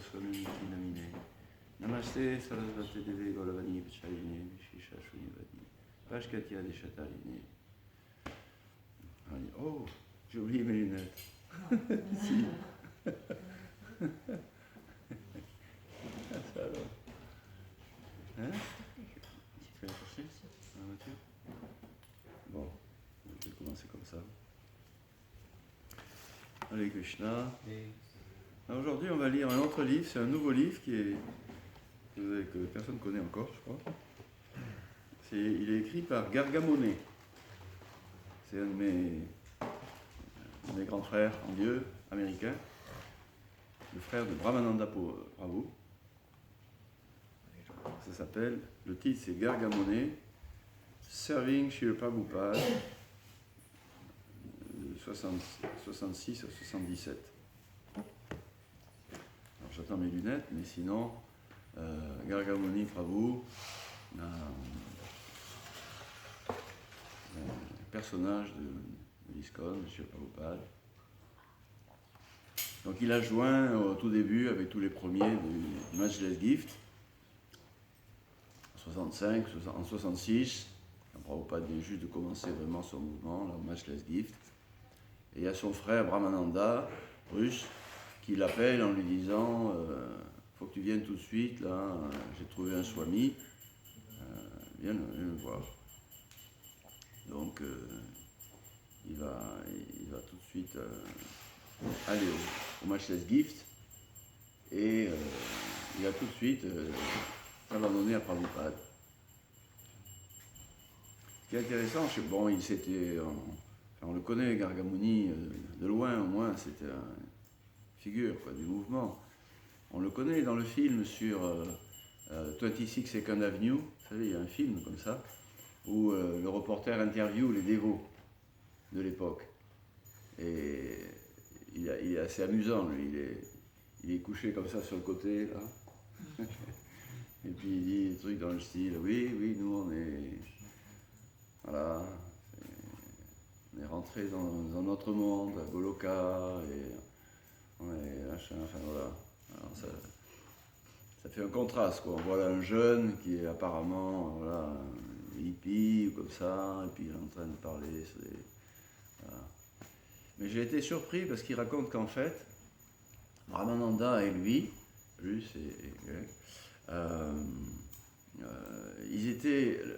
Swami Namine. Namaste Sarasvati Devi Golavani Vichayine Vishisha Shunivadi. Pashkatya Deshatarine. Oh, j'ai oublié mes lunettes. Si. Ça alors. Hein? Tu vas la chercher dans la voiture? Bon, je vais commencer comme ça. Hare Krishna. Aujourd'hui, on va lire un autre livre. C'est un nouveau livre que personne ne connaît encore, je crois. Il est écrit par Gargamone. C'est un de mes grands frères en Dieu, américains. Le frère de Brahmananda Prabhu. Ça s'appelle, le titre c'est Gargamone, Serving Srila Prabhupada, 66 à 77. Alors j'attends mes lunettes, mais sinon, Gargamone Prabhu, un personnage de l'ISKCON, de Srila Prabhupada. Donc il a joint au tout début avec tous les premiers du Matchless Gift, en 65, en 66, quand Prabhupada vient juste de commencer vraiment son mouvement, le Matchless Gift. Et il y a son frère Brahmananda, russe, qui l'appelle en lui disant faut que tu viennes tout de suite, là, j'ai trouvé un swami, viens le voir. Donc il va tout de suite aller au Matchless Gift et il va tout de suite s'abandonner à Prabhupada. Ce qui est intéressant, bon, on le connaît, Gargamuni, de loin au moins, c'était une figure quoi, du mouvement. On le connaît dans le film sur 26 Second Avenue, vous savez, il y a un film comme ça, où le reporter interviewe les dévots de l'époque. Et il est assez amusant, lui. Il est couché comme ça sur le côté, là. Et puis il dit des trucs dans le style, oui, nous on est... Voilà, on est rentré dans notre monde, à Goloka, et on est machin, enfin voilà. Alors ça fait un contraste, quoi. On voit là un jeune qui est apparemment, voilà, hippie ou comme ça, et puis il est en train de parler sur des... Voilà. Mais j'ai été surpris parce qu'il raconte qu'en fait, Brahmananda et lui, russe et grec,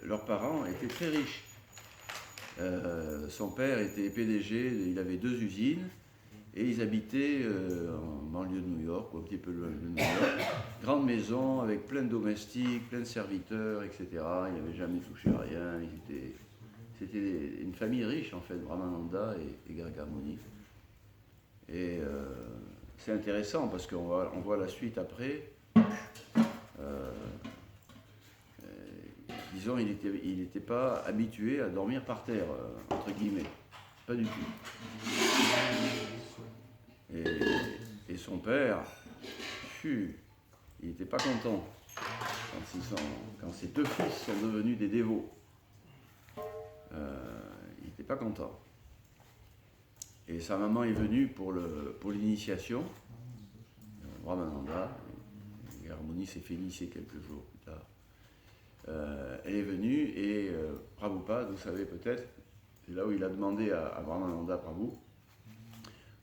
leurs parents étaient très riches. Son père était PDG, il avait 2 usines, et ils habitaient en banlieue de New York, ou un petit peu loin de New York, grande maison avec plein de domestiques, plein de serviteurs, etc. Ils n'avaient jamais touché à rien, c'était une famille riche en fait, Brahmananda et Gargamuni. Et c'est intéressant parce qu'on voit la suite après. Disons, il n'était pas habitué à dormir par terre, entre guillemets. Pas du tout. Et son père, il n'était pas content quand ses 2 fils sont devenus des dévots. Il n'était pas content. Et sa maman est venue pour l'initiation, Brahmananda, Gargamuni s'est fait initier quelques jours plus tard. Elle est venue et Prabhupada, vous savez peut-être, c'est là où il a demandé à Brahmananda Prabhu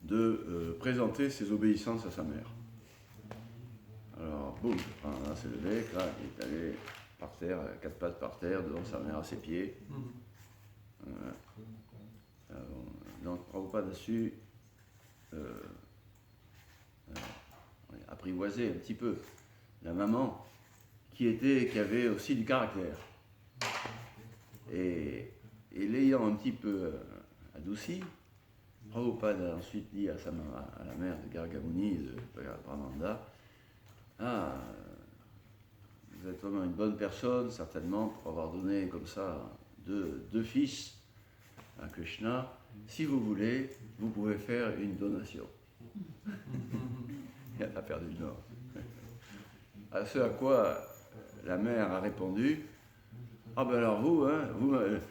de présenter ses obéissances à sa mère. Alors, boum, Brahmananda s'est levé, là, il est allé par terre, à 4 pattes par terre, devant sa mère à ses pieds. Donc Prabhupada a su apprivoiser un petit peu la maman qui avait aussi du caractère. Et l'ayant un petit peu adouci, Prabhupada a ensuite dit à la mère de Gargamuni, de Brahmananda, vous êtes vraiment une bonne personne, certainement, pour avoir donné comme ça 2 fils à Krishna. Si vous voulez, vous pouvez faire une donation. Il a perdu le nord. À ce à quoi la mère a répondu, ah ben alors vous,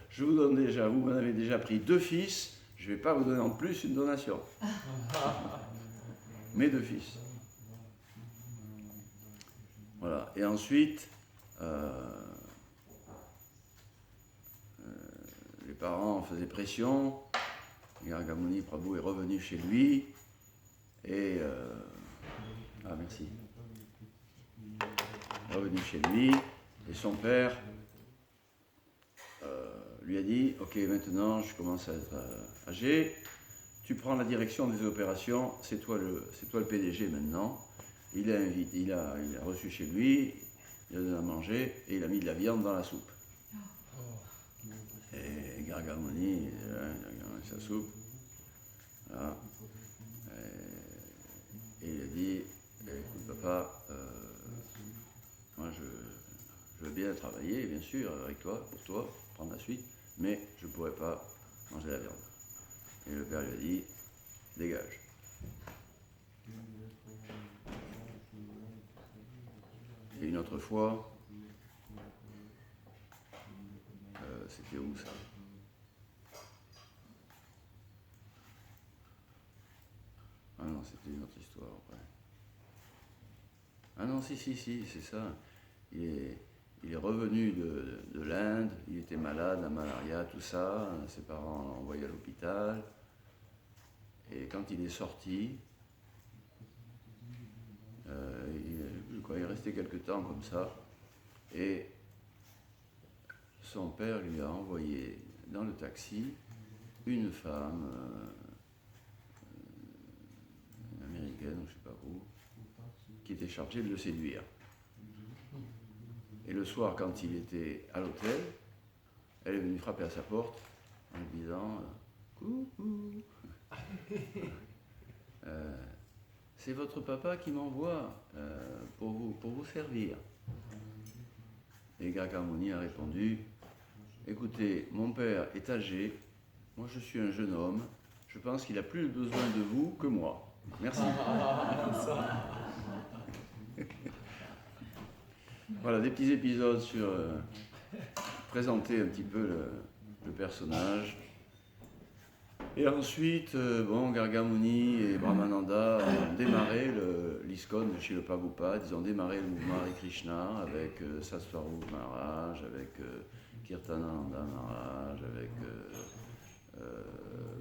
je vous donne déjà, vous m'en avez déjà pris 2 fils, je ne vais pas vous donner en plus une donation. Mes 2 fils. Voilà. Et ensuite, les parents faisaient pression. Gargamuni Prabhu est revenu chez lui. Et. Ah, merci. Revenu chez lui. Et son père lui a dit, ok, maintenant je commence à être âgé, tu prends la direction des opérations, c'est toi le PDG maintenant. Il a reçu chez lui, il a donné à manger et il a mis de la viande dans la soupe. Et Gargamuni, il a mis sa soupe. Voilà. Et il a dit, écoute papa, moi je veux bien travailler, bien sûr, avec toi, pour toi, prendre la suite, mais je ne pourrais pas manger la viande. Et le père lui a dit, dégage. Et une autre fois, c'était où ça? Ah non, c'était une autre histoire après. Ah non, si, c'est ça. Il est revenu de l'Inde, il était malade, la malaria, tout ça, ses parents l'ont envoyé à l'hôpital. Et quand il est sorti, il est resté quelque temps comme ça, et son père lui a envoyé dans le taxi une femme américaine, ou je ne sais pas où, qui était chargée de le séduire. Et le soir, quand il était à l'hôtel, elle est venue frapper à sa porte en lui disant coucou, c'est votre papa qui m'envoie pour vous servir. Et Gargamuni a répondu, écoutez, mon père est âgé, moi je suis un jeune homme, je pense qu'il a plus besoin de vous que moi. Merci. Voilà, des petits épisodes sur présenter un petit peu le personnage. Et ensuite, Gargamuni et Brahmananda ont démarré l'ISKCON de Srila Prabhupada. Ils ont démarré le mouvement Hare Krishna avec Saswarup Maharaj, avec Kirtananda Maharaj, avec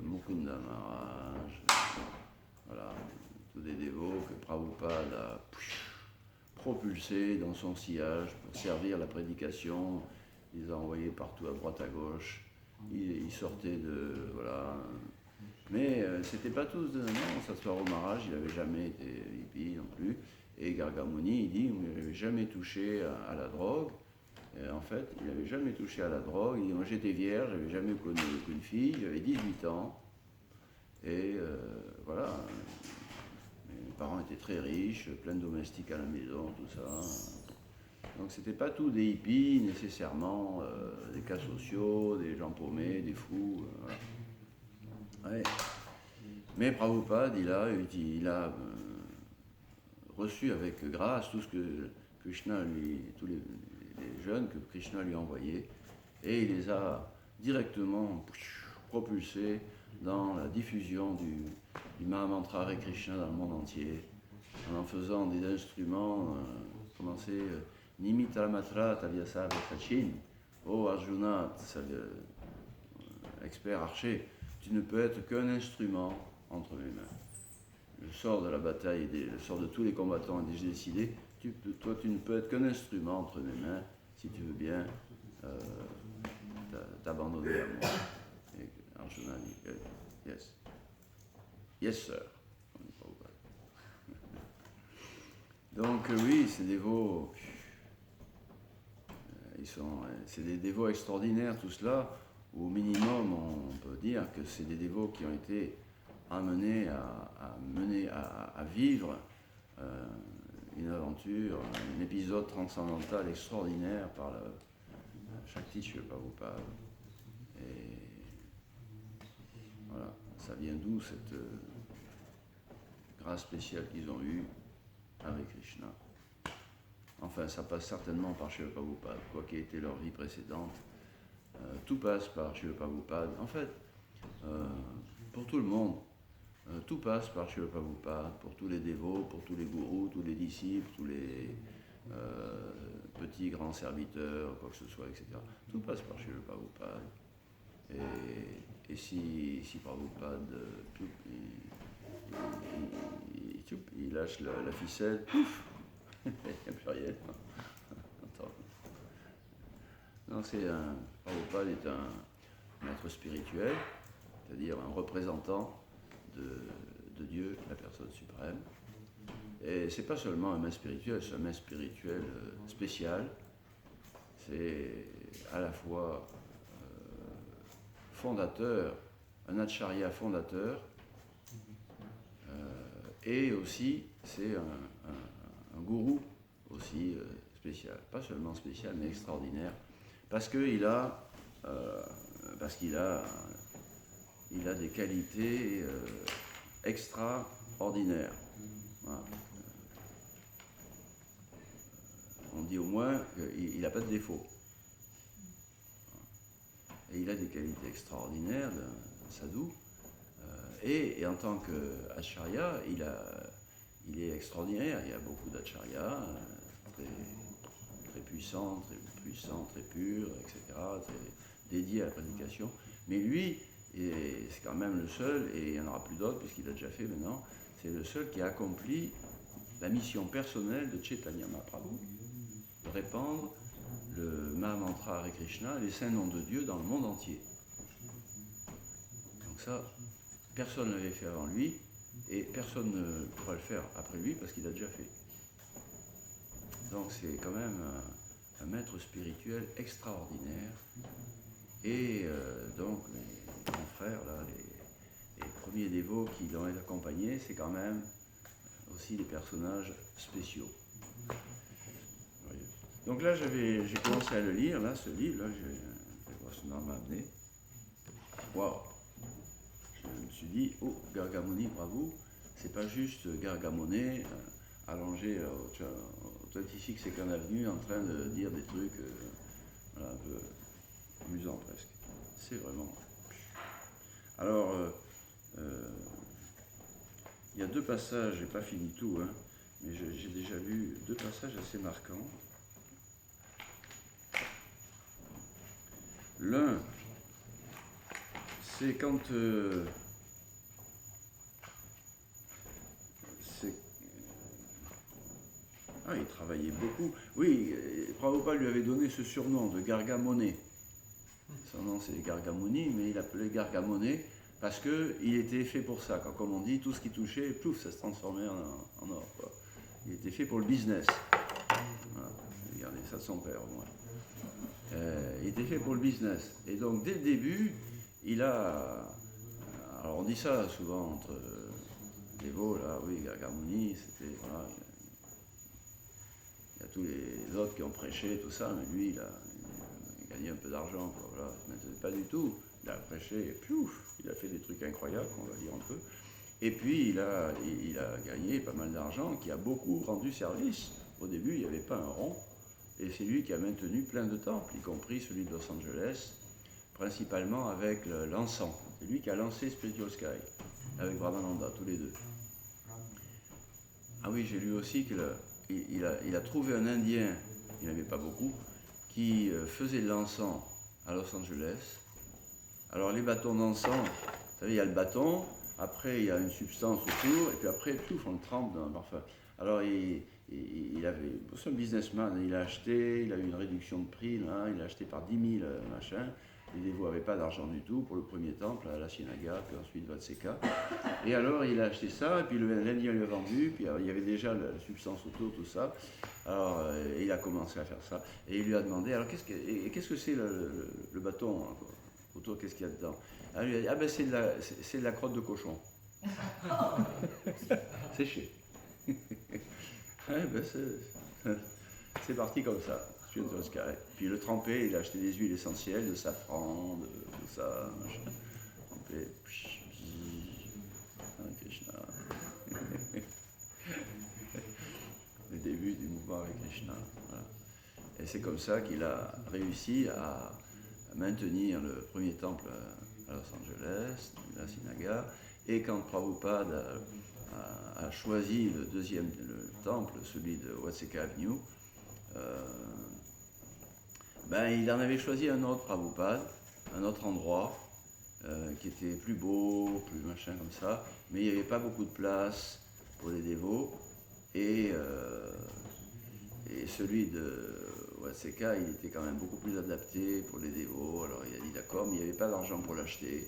Mukunda Maharaj. Voilà, tous des dévots que Prabhupada a propulsés dans son sillage pour servir la prédication. Il les a envoyés partout à droite à gauche. Il sortait de. Voilà. Mais c'était pas tous. Non, Saswarup Maharaj, il n'avait jamais été hippie non plus. Et Gargamuni, il dit il n'avait jamais touché à la drogue. Et en fait, il n'avait jamais touché à la drogue. Il dit moi j'étais vierge, j'avais jamais connu aucune fille, j'avais 18 ans. Et voilà. Mes parents étaient très riches, plein de domestiques à la maison, tout ça. Donc c'était pas tout des hippies nécessairement, des cas sociaux, des gens paumés, des fous. Voilà. Ouais. Mais Prabhupada, il a reçu avec grâce tout ce que Krishna tous les jeunes que Krishna lui a envoyés, et il les a directement propulsés dans la diffusion du Mahamantra Hare Krishna dans le monde entier, en faisant des instruments, Nimita Matra Tavyasa Sachin, oh Arjuna, expert archer, tu ne peux être qu'un instrument entre mes mains. Je sors de la bataille, je sors de tous les combattants et j'ai décidé, toi tu ne peux être qu'un instrument entre mes mains si tu veux bien t'abandonner à moi. Et Arjuna dit, yes. Yes sir. Donc oui, ces dévots, c'est des dévots extraordinaires tout cela. Au minimum, on peut dire que c'est des dévots qui ont été amenés à vivre une aventure, un épisode transcendantal extraordinaire par Shakti Srila Prabhupada. Et voilà, ça vient d'où cette grâce spéciale qu'ils ont eue avec Krishna. Enfin, ça passe certainement par Srila Prabhupada, quoi qu'ait été leur vie précédente. Tout passe par Srila Prabhupada. En fait, pour tout le monde, tout passe par Srila Prabhupada, pour tous les dévots, pour tous les gourous, tous les disciples, petit, grand serviteur, quoi que ce soit, etc. Tout passe par chez le Prabhupada. Et si Prabhupada il lâche la ficelle, pouf, il n'y a plus rien. Attends. Non, Prabhupada est un maître spirituel, c'est-à-dire un représentant de Dieu, la personne suprême. Et c'est pas seulement un maître spirituel, c'est un maître spirituel spécial. C'est à la fois fondateur, un acharya fondateur, et aussi c'est un gourou aussi spécial. Pas seulement spécial, mais extraordinaire. Parce qu'il a, il a des qualités extraordinaires. Voilà. On dit au moins qu'il n'a pas de défaut. Et il a des qualités extraordinaires d'un sadhu. Et en tant qu'acharya, il est extraordinaire. Il y a beaucoup d'acharyas, très puissants, très purs, etc., très dédiés à la prédication. Mais lui, c'est quand même le seul, et il n'y en aura plus d'autres puisqu'il a déjà fait maintenant, c'est le seul qui a accompli la mission personnelle de Chaitanya Mahaprabhu, de répandre le Mahamantra Hare Krishna, les saints noms de Dieu dans le monde entier. Donc ça, personne ne l'avait fait avant lui, et personne ne pourra le faire après lui parce qu'il a déjà fait. Donc c'est quand même un maître spirituel extraordinaire. Et donc mes grands frères, là, les premiers dévots qui l'ont accompagné, c'est quand même aussi des personnages spéciaux. Donc là, j'ai commencé à le lire, là, ce livre, là, je vais voir ce que m'a amené. Waouh! Je me suis dit, oh, Gargamuni, bravo, c'est pas juste Gargamone allongé au 26 Second Avenue en train de dire des trucs voilà, un peu amusants presque. C'est vraiment... Alors, il y a deux passages, j'ai pas fini tout, hein, mais j'ai déjà vu deux passages assez marquants. L'un, c'est quand il travaillait beaucoup. Oui, Prabhupada lui avait donné ce surnom de Gargamone. Son nom c'est Gargamuni, mais il appelait Gargamone parce qu'il était fait pour ça. Comme on dit, tout ce qui touchait, plouf, ça se transformait en or. Quoi. Il était fait pour le business. Voilà. Regardez, ça de son père au moins. Il était fait pour le business. Et donc, dès le début, il a... Alors, on dit ça souvent entre les veaux, là, oui, Gargamuni, c'était... Voilà, il y a tous les autres qui ont prêché, tout ça, mais lui, il a gagné un peu d'argent, quoi, voilà. Mais pas du tout. Il a prêché, et piouf, il a fait des trucs incroyables, on va dire un peu. Et puis, il a gagné pas mal d'argent, qui a beaucoup rendu service. Au début, il n'y avait pas un rond. Et c'est lui qui a maintenu plein de temples, y compris celui de Los Angeles, principalement avec l'encens. C'est lui qui a lancé Spiritual Sky, avec Brahmananda, tous les deux. Ah oui, j'ai lu aussi qu'il a trouvé un Indien, il n'y en avait pas beaucoup, qui faisait de l'encens à Los Angeles. Alors les bâtons d'encens, vous savez, il y a le bâton, après il y a une substance autour, et puis après, pouf, on le trempe dans un parfum. Alors il avait, c'est un businessman, il a acheté, il a eu une réduction de prix, là, il a acheté par 10 000 machin. Les dévots n'avaient pas d'argent du tout pour le premier temple, à la Ciénaga, puis ensuite Vatseka. Et alors il a acheté ça, et puis l'Indien lui a vendu, puis il y avait déjà la substance autour, tout ça. Alors il a commencé à faire ça, et il lui a demandé, alors qu'est-ce que c'est le bâton hein, autour, qu'est-ce qu'il y a dedans? Alors, il lui a dit, c'est de la crotte de cochon. Séché. C'est parti comme ça. Puis le trempé, il a acheté des huiles essentielles, de safran, de tout ça, machin. Trempé, Krishna. Le début du mouvement avec Krishna. Voilà. Et c'est comme ça qu'il a réussi à maintenir le premier temple à Los Angeles, la Sinaga. Et quand Prabhupada a choisi le temple, celui de Watseka Avenue, il en avait choisi un autre, Prabhupada, un autre endroit, qui était plus beau, plus machin comme ça, mais il n'y avait pas beaucoup de place pour les dévots, et celui de Watseka, il était quand même beaucoup plus adapté pour les dévots, alors il a dit d'accord, mais il n'y avait pas d'argent pour l'acheter,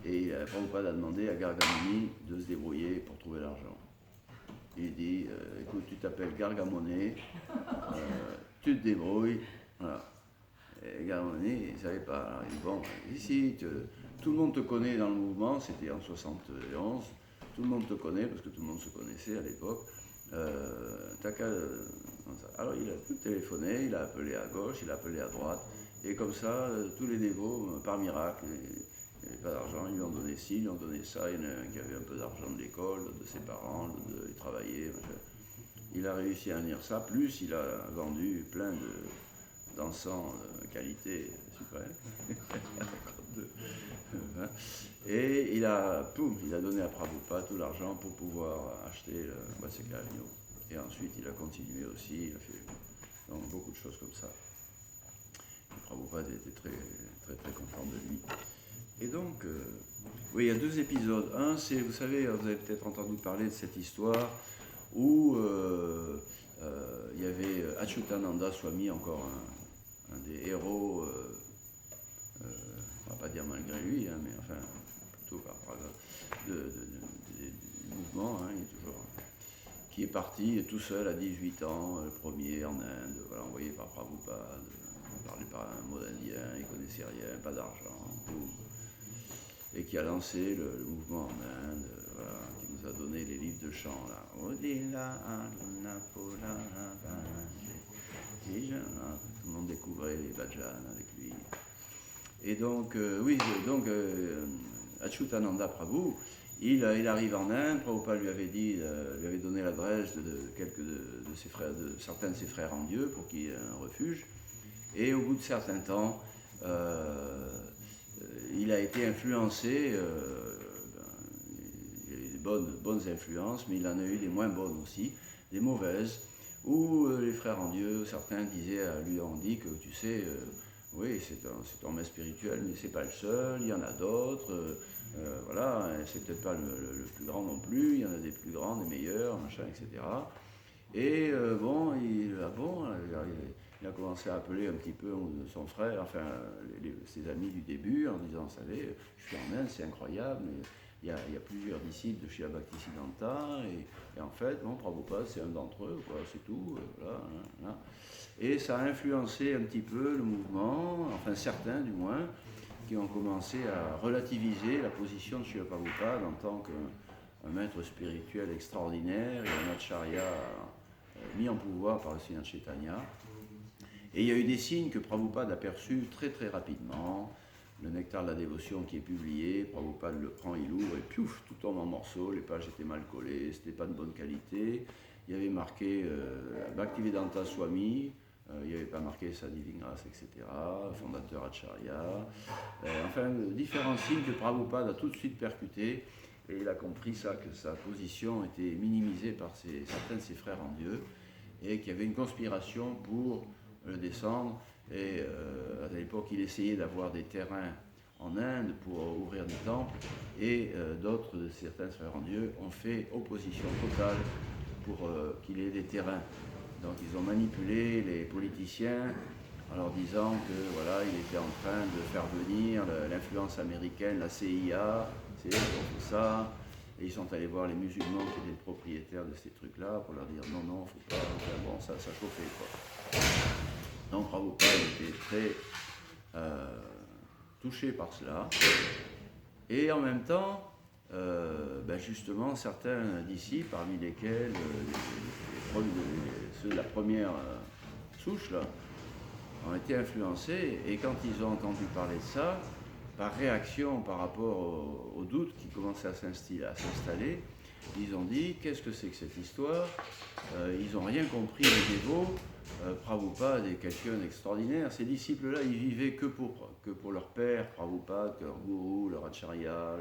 et Prabhupada a demandé à Gargamuni de se débrouiller pour trouver l'argent. Il dit, écoute, tu t'appelles Gargamone, tu te débrouilles, voilà. Et Gargamone, il ne savait pas. Alors il dit, bon, ici, tout le monde te connaît dans le mouvement, c'était en 71, tout le monde te connaît, parce que tout le monde se connaissait à l'époque. Alors il a tout téléphoné, il a appelé à gauche, il a appelé à droite, et comme ça, tous les dévots, par miracle, il n'y avait pas d'argent, ils lui ont donné ci, ils lui ont donné ça, il y en a un qui avait un peu d'argent de l'école, de ses parents, il travaillait, il a réussi à venir ça, plus il a vendu plein d'encens de qualité suprême. Et il a donné à Prabhupada tout l'argent pour pouvoir acheter le Watseka Avino. Et ensuite il a continué aussi, il a fait donc, beaucoup de choses comme ça. Et Prabhupada était très, très, très content de lui. Et donc, oui, il y a deux épisodes. Un, c'est, vous savez, vous avez peut-être entendu parler de cette histoire où il y avait Achyutananda Swami, encore un des héros, on ne va pas dire malgré lui, hein, mais enfin, plutôt du mouvement, hein, il est toujours, qui est parti tout seul à 18 ans, le premier en Inde, voilà, envoyé par Prabhupada, parlé par un mot indien, il ne connaissait rien, pas d'argent, tout. Et qui a lancé le mouvement en Inde, voilà, qui nous a donné les livres de chant là. Tout le monde découvrait les bhajans avec lui. Et donc, Achyutananda Prabhu, il arrive en Inde, Prabhupada lui avait donné l'adresse de quelques de ses frères, de certains de ses frères en Dieu pour qu'il ait un refuge. Et au bout de certains temps, il a été influencé, il y a eu des bonnes influences, mais il en a eu des moins bonnes aussi, des mauvaises, où les frères en Dieu, certains lui ont dit que tu sais, oui, c'est un maître spirituel, mais c'est pas le seul, il y en a d'autres, voilà, c'est peut-être pas le plus grand non plus, il y en a des plus grands, des meilleurs, machin, etc. Et il a commencé à appeler un petit peu son frère, enfin ses amis du début, en disant, vous savez, je suis en Inde, c'est incroyable, il y a plusieurs disciples de Srila Bhaktisiddhanta, et en fait, bon, Prabhupada, c'est un d'entre eux, quoi, c'est tout, voilà, voilà. Et ça a influencé un petit peu le mouvement, enfin certains du moins, qui ont commencé à relativiser la position de Srila Prabhupada en tant qu'un maître spirituel extraordinaire et un acharya mis en pouvoir par le Seigneur Chaitanya. Et il y a eu des signes que Prabhupada a perçus très très rapidement. Le nectar de la dévotion qui est publié, Prabhupada le prend, il ouvre et piouf, tout tombe en morceaux, les pages étaient mal collées, c'était pas de bonne qualité. Il y avait marqué Bhaktivedanta Swami, il n'y avait pas marqué Sadi Vingras, etc., fondateur Acharya. Enfin, différents signes que Prabhupada a tout de suite percutés. Et il a compris ça, que sa position était minimisée par certains de ses frères en Dieu, et qu'il y avait une conspiration pour le descendre. Et à l'époque, il essayait d'avoir des terrains en Inde pour ouvrir des temples, et d'autres de certains frères en Dieu ont fait opposition totale pour qu'il ait des terrains. Donc ils ont manipulé les politiciens en leur disant que voilà, il était en train de faire venir l'influence américaine, la CIA, c'est eux qui ont fait ça. Et ils sont allés voir les musulmans qui étaient propriétaires de ces trucs-là pour leur dire non, faut pas. Enfin, bon, ça chauffait quoi. Donc Prabhupada était très touché par cela. Et en même temps, justement, certains d'ici, parmi lesquels ceux de la première souche, là, ont été influencés. Et quand ils ont entendu parler de ça, par réaction par rapport aux doutes qui commençaient à s'installer, ils ont dit, qu'est-ce que c'est que cette histoire? Ils n'ont rien compris, les dévots. Prabhupada est quelqu'un d'extraordinaire. Ces disciples-là, ils vivaient que pour leur père, Prabhupada, leur gourou, leur acharya,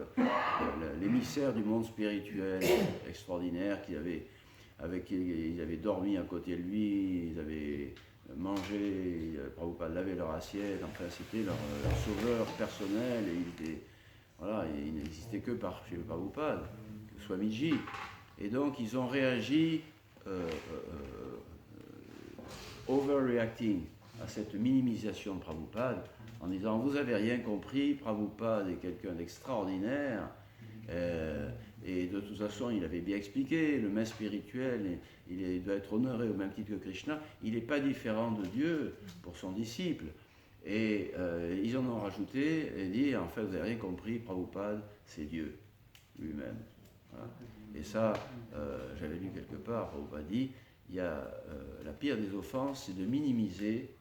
l'émissaire du monde spirituel extraordinaire qui avait ils avaient dormi à côté de lui, ils avaient mangé, Prabhupada lavait leur assiette, enfin c'était leur sauveur personnel, et il n'existait que par chez Prabhupada, Swamiji. Et donc ils ont réagi overreacting à cette minimisation de Prabhupada en disant vous avez rien compris, Prabhupada est quelqu'un d'extraordinaire, et de toute façon il avait bien expliqué, le maître spirituel il doit être honoré au même titre que Krishna, il n'est pas différent de Dieu pour son disciple. Et ils en ont rajouté et dit en fait vous n'avez rien compris, Prabhupada c'est Dieu lui-même. Voilà. Et ça, j'avais lu quelque part, Prabhupada dit, il y a la pire des offenses, c'est de minimiser,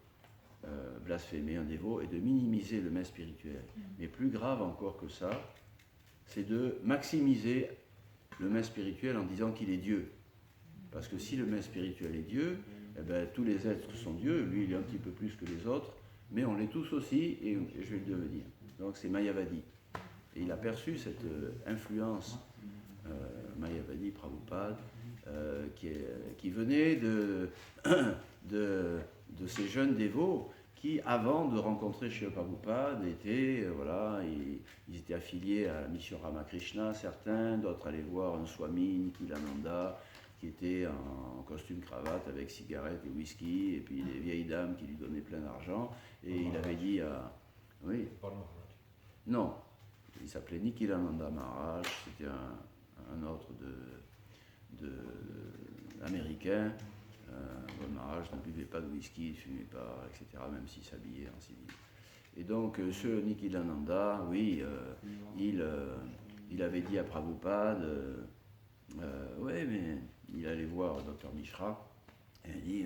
blasphémer un dévot et de minimiser le maître spirituel. Mais plus grave encore que ça, c'est de maximiser le maître spirituel en disant qu'il est Dieu. Parce que si le maître spirituel est Dieu, eh ben, tous les êtres sont Dieu, lui il est un petit peu plus que les autres, mais on l'est tous aussi, et je vais le devenir. Donc c'est Mayavadi. Et il a perçu cette influence Mayavadi, Prabhupada, qui venait de ces jeunes dévots qui, avant de rencontrer Srila Prabhupada, ils étaient affiliés à la mission Ramakrishna, certains, d'autres allaient voir un Swami, Nikilananda, qui était en costume cravate avec cigarette et whisky, et puis des vieilles dames qui lui donnaient plein d'argent, et il avait dit à... Oui. Non, il s'appelait Nikilananda Maharaj, c'était un autre américain. Maharaj ne buvait pas de whisky, il ne fumait pas, etc., même s'il s'habillait en civil. Et donc, ce Nikilananda, oui, il avait dit à Prabhupada, ouais, mais il allait voir le Dr Mishra, et il dit,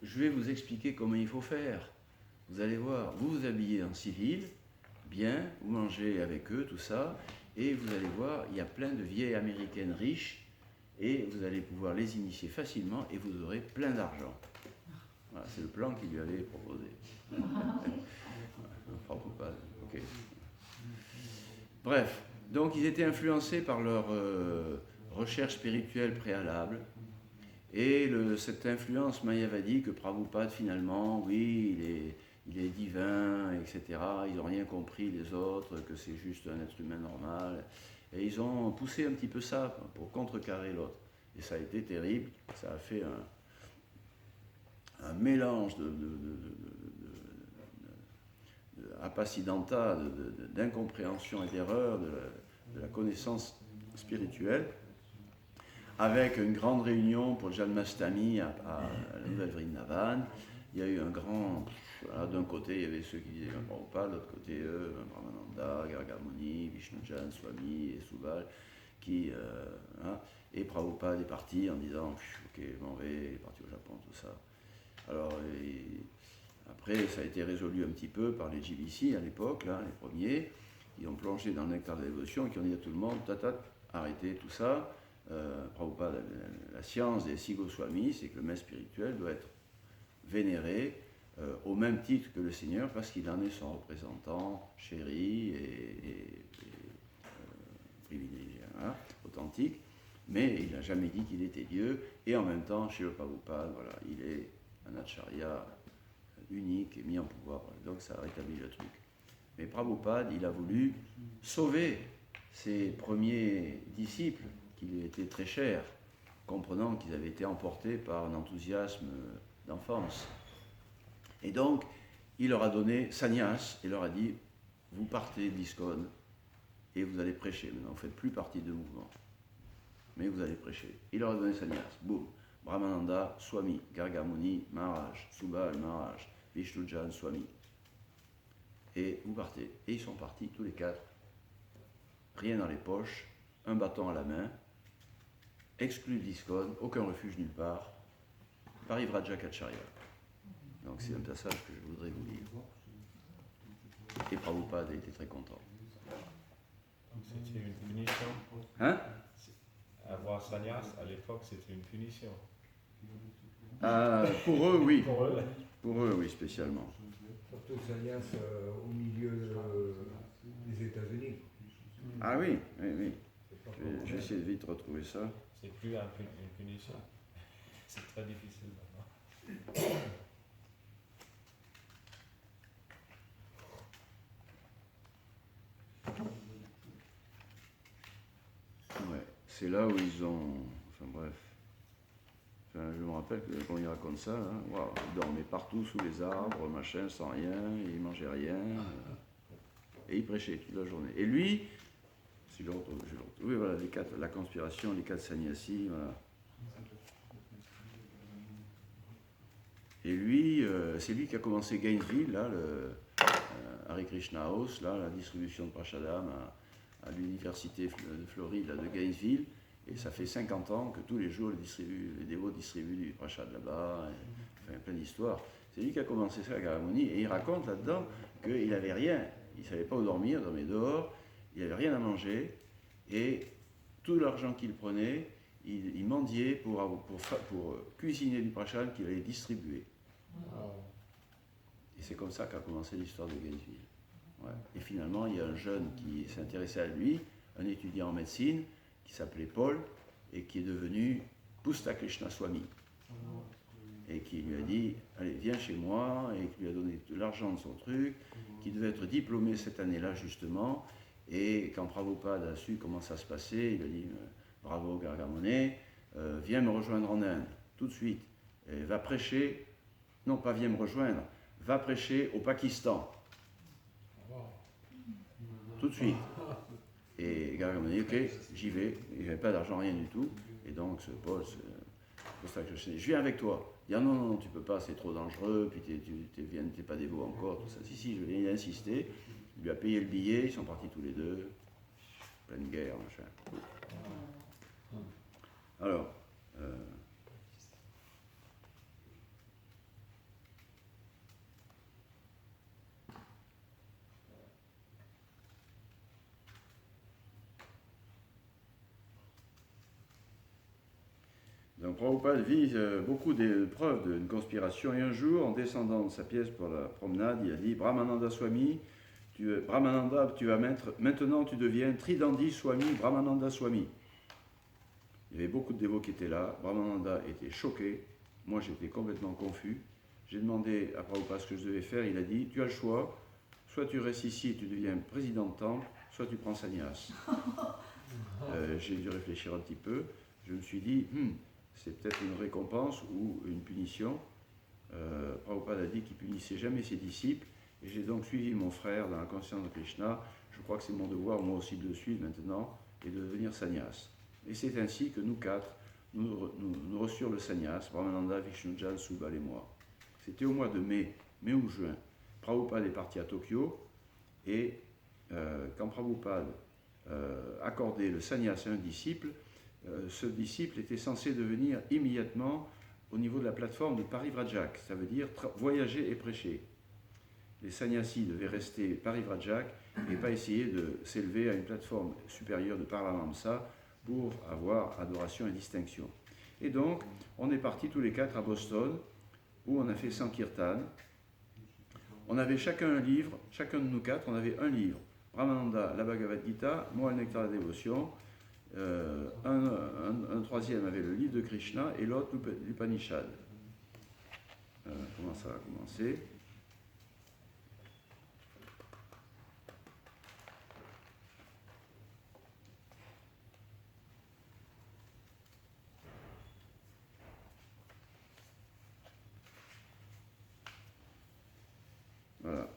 je vais vous expliquer comment il faut faire. Vous allez voir, vous vous habillez en civil, bien, vous mangez avec eux, tout ça, et vous allez voir, il y a plein de vieilles américaines riches, et vous allez pouvoir les initier facilement, et vous aurez plein d'argent. Voilà, c'est le plan qu'il lui avait proposé. Okay. Bref, donc ils étaient influencés par leur recherche spirituelle préalable, et cette influence mayavadi que Prabhupada finalement, oui, il est divin, etc. Ils n'ont rien compris les autres, que c'est juste un être humain normal. Et ils ont poussé un petit peu ça pour contrecarrer l'autre. Et ça a été terrible, ça a fait un mélange appacidanta, d'incompréhension et d'erreur de la connaissance spirituelle, avec une grande réunion pour Janmashtami à la Nouvelle Vrindavan. Il y a eu un grand... D'un côté, il y avait ceux qui disaient un Prabhupada, de l'autre côté, Brahmananda, Gargamuni, Vishnujan, Swami et Subal, et Prabhupada est parti en disant ok, je m'en vais, il est parti au Japon, tout ça. Alors, après, ça a été résolu un petit peu par les GBC à l'époque, là, les premiers, qui ont plongé dans le nectar de la dévotion et qui ont dit à tout le monde arrêtez tout ça. Prabhupada, la science des Six Goswamis, c'est que le maître spirituel doit être vénéré au même titre que le Seigneur, parce qu'il en est son représentant chéri et privilégié, hein, authentique, mais il n'a jamais dit qu'il était Dieu, et en même temps, chez le Prabhupada, voilà, il est un acharya unique et mis en pouvoir, donc ça rétablit le truc. Mais Prabhupada, il a voulu sauver ses premiers disciples, qui lui étaient très chers, comprenant qu'ils avaient été emportés par un enthousiasme d'enfance. Et donc, il leur a donné sannyas et leur a dit, vous partez d'ISKCON et vous allez prêcher. Maintenant, vous ne faites plus partie de mouvement, mais vous allez prêcher. Il leur a donné sannyas. Boum. Brahmananda, Swami, Gargamuni, Maharaj, Subal, Maharaj, Vishnujan, Swami. Et vous partez. Et ils sont partis, tous les quatre. Rien dans les poches, un bâton à la main, exclu d'ISKCON, aucun refuge nulle part, Parivraja Kacharya. Donc c'est un passage que je voudrais vous lire. Et Prabhupada a été très content. C'était une punition. Hein? Avoir sannyas à l'époque, c'était une punition. Pour eux, oui. Pour eux. Pour eux, oui, spécialement. Surtout sannyas au milieu des États-Unis. Ah oui, oui, oui. Je vais essayer de vite retrouver ça. C'est plus une punition. C'est très difficile maintenant. Ouais, c'est là où ils ont. Enfin bref. Enfin, je me rappelle que quand ils racontent ça, là, waouh, ils dormaient partout sous les arbres, machin, sans rien, ils mangeaient rien. Et ils prêchaient toute la journée. Et lui, si je le retrouve, oui, voilà, la conspiration, les 4 sannyassis, voilà. Et lui, c'est lui qui a commencé Gainesville, là, Hare Krishna House, là, la distribution de Prashadam à l'université de Floride, là, de Gainesville. Et ça fait 50 ans que tous les jours, les dévots distribuent du Prashad là-bas, enfin, plein d'histoires. C'est lui qui a commencé ça à Gargamuni, et il raconte là-dedans qu'il n'avait rien, il ne savait pas où dormir, il dormait dehors, il n'avait rien à manger, et tout l'argent qu'il prenait, il mendiait pour cuisiner du Prashad qu'il allait distribuer. Et c'est comme ça qu'a commencé l'histoire de Gainesville. Ouais. Et finalement, il y a un jeune qui s'intéressait à lui, un étudiant en médecine, qui s'appelait Paul, et qui est devenu Pusta Krishna Swami. Et qui lui a dit, allez, viens chez moi, et qui lui a donné de l'argent de son truc, qui devait être diplômé cette année-là, justement. Et quand Prabhupada a su comment ça se passait, il a dit, bravo Gargamuni, viens me rejoindre en Inde, tout de suite. Et va prêcher, non pas viens me rejoindre, va prêcher au Pakistan. Tout de suite. Et Gargamuni, ok, j'y vais. Il n'avait pas d'argent, rien du tout. Et donc, ce Paul, c'est pour ça que je viens avec toi. Il dit, ah non, non, non, tu peux pas, c'est trop dangereux, puis t'es pas dévot encore, tout ça. Si, je viens, il a insisté. Il lui a payé le billet, ils sont partis tous les deux. Pleine guerre, machin. Alors, donc Prabhupada vit beaucoup de preuves d'une conspiration, et un jour, en descendant de sa pièce pour la promenade, il a dit, Brahmananda Swami, Brahmananda, maintenant tu deviens Tridandi Swami, Brahmananda Swami. Il y avait beaucoup de dévots qui étaient là, Brahmananda était choqué, moi j'étais complètement confus. J'ai demandé à Prabhupada ce que je devais faire, il a dit, tu as le choix, soit tu restes ici et tu deviens président de temple, soit tu prends sannyas. J'ai dû réfléchir un petit peu, je me suis dit, c'est peut-être une récompense ou une punition. Prabhupada a dit qu'il punissait jamais ses disciples, et j'ai donc suivi mon frère dans la conscience de Krishna. Je crois que c'est mon devoir, moi aussi, de le suivre maintenant, et de devenir sannyas. Et c'est ainsi que nous 4, nous reçurent le sannyas, Brahmananda, Vishnujan, Subal et moi. C'était au mois de mai ou juin. Prabhupada est parti à Tokyo, et quand Prabhupada accordait le sannyas à un disciple, ce disciple était censé devenir immédiatement au niveau de la plateforme de Parivrajak, ça veut dire voyager et prêcher. Les sannyasis devaient rester Parivrajak et pas essayer de s'élever à une plateforme supérieure de Paramahamsa pour avoir adoration et distinction. Et donc, on est partis tous les 4 à Boston, où on a fait Sankirtan. On avait chacun un livre, chacun de nous 4, on avait un livre. Brahmananda, la Bhagavad Gita, moi, le Nectar de la Dévotion. Un troisième avait le livre de Krishna et l'autre l'Upanishad. Comment ça va commencer? Voilà.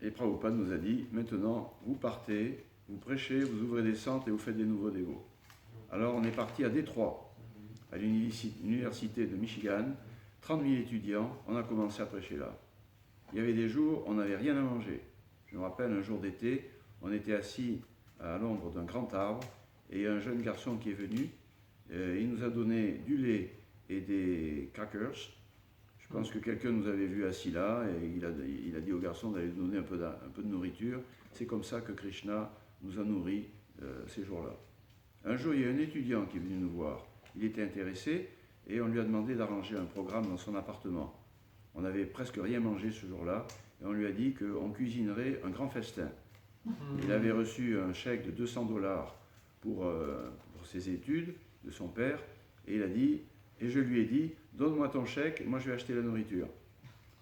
Et Prabhupada nous a dit, maintenant, vous partez, vous prêchez, vous ouvrez des centres et vous faites des nouveaux dévots. Alors on est parti à Détroit, à l'université de Michigan, 30 000 étudiants, on a commencé à prêcher là. Il y avait des jours, on n'avait rien à manger. Je me rappelle, un jour d'été, on était assis à l'ombre d'un grand arbre, et il y a un jeune garçon qui est venu, il nous a donné du lait et des crackers. Je pense que quelqu'un nous avait vu assis là, et il a dit au garçon d'aller nous donner un peu de nourriture. C'est comme ça que Krishna nous a nourris ces jours-là. Un jour, il y a un étudiant qui est venu nous voir. Il était intéressé, et on lui a demandé d'arranger un programme dans son appartement. On n'avait presque rien mangé ce jour-là, et on lui a dit qu'on cuisinerait un grand festin. Il avait reçu un chèque de $200 pour pour ses études de son père, et je lui ai dit, donne-moi ton chèque, moi je vais acheter la nourriture.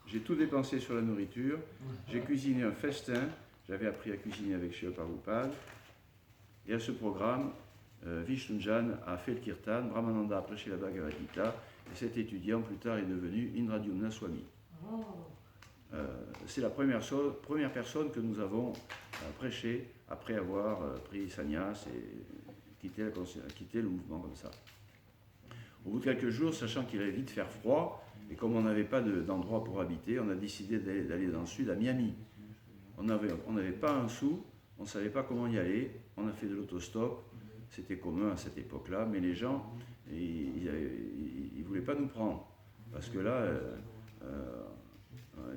J'ai tout dépensé sur la nourriture, j'ai cuisiné un festin, j'avais appris à cuisiner avec Srila Prabhupada, et à ce programme, Vishnunjan a fait le kirtan, Brahmananda a prêché la Bhagavad Gita, et cet étudiant plus tard est devenu Indradyumna Swami. C'est la première personne que nous avons prêché après avoir pris sannyas et quitté le mouvement comme ça. Au bout de quelques jours, sachant qu'il allait vite faire froid, et comme on n'avait pas d'endroit pour habiter, on a décidé d'aller dans le sud, à Miami. On n'avait pas un sou, on ne savait pas comment y aller, on a fait de l'autostop, c'était commun à cette époque-là, mais les gens, ils ne voulaient pas nous prendre, parce que là,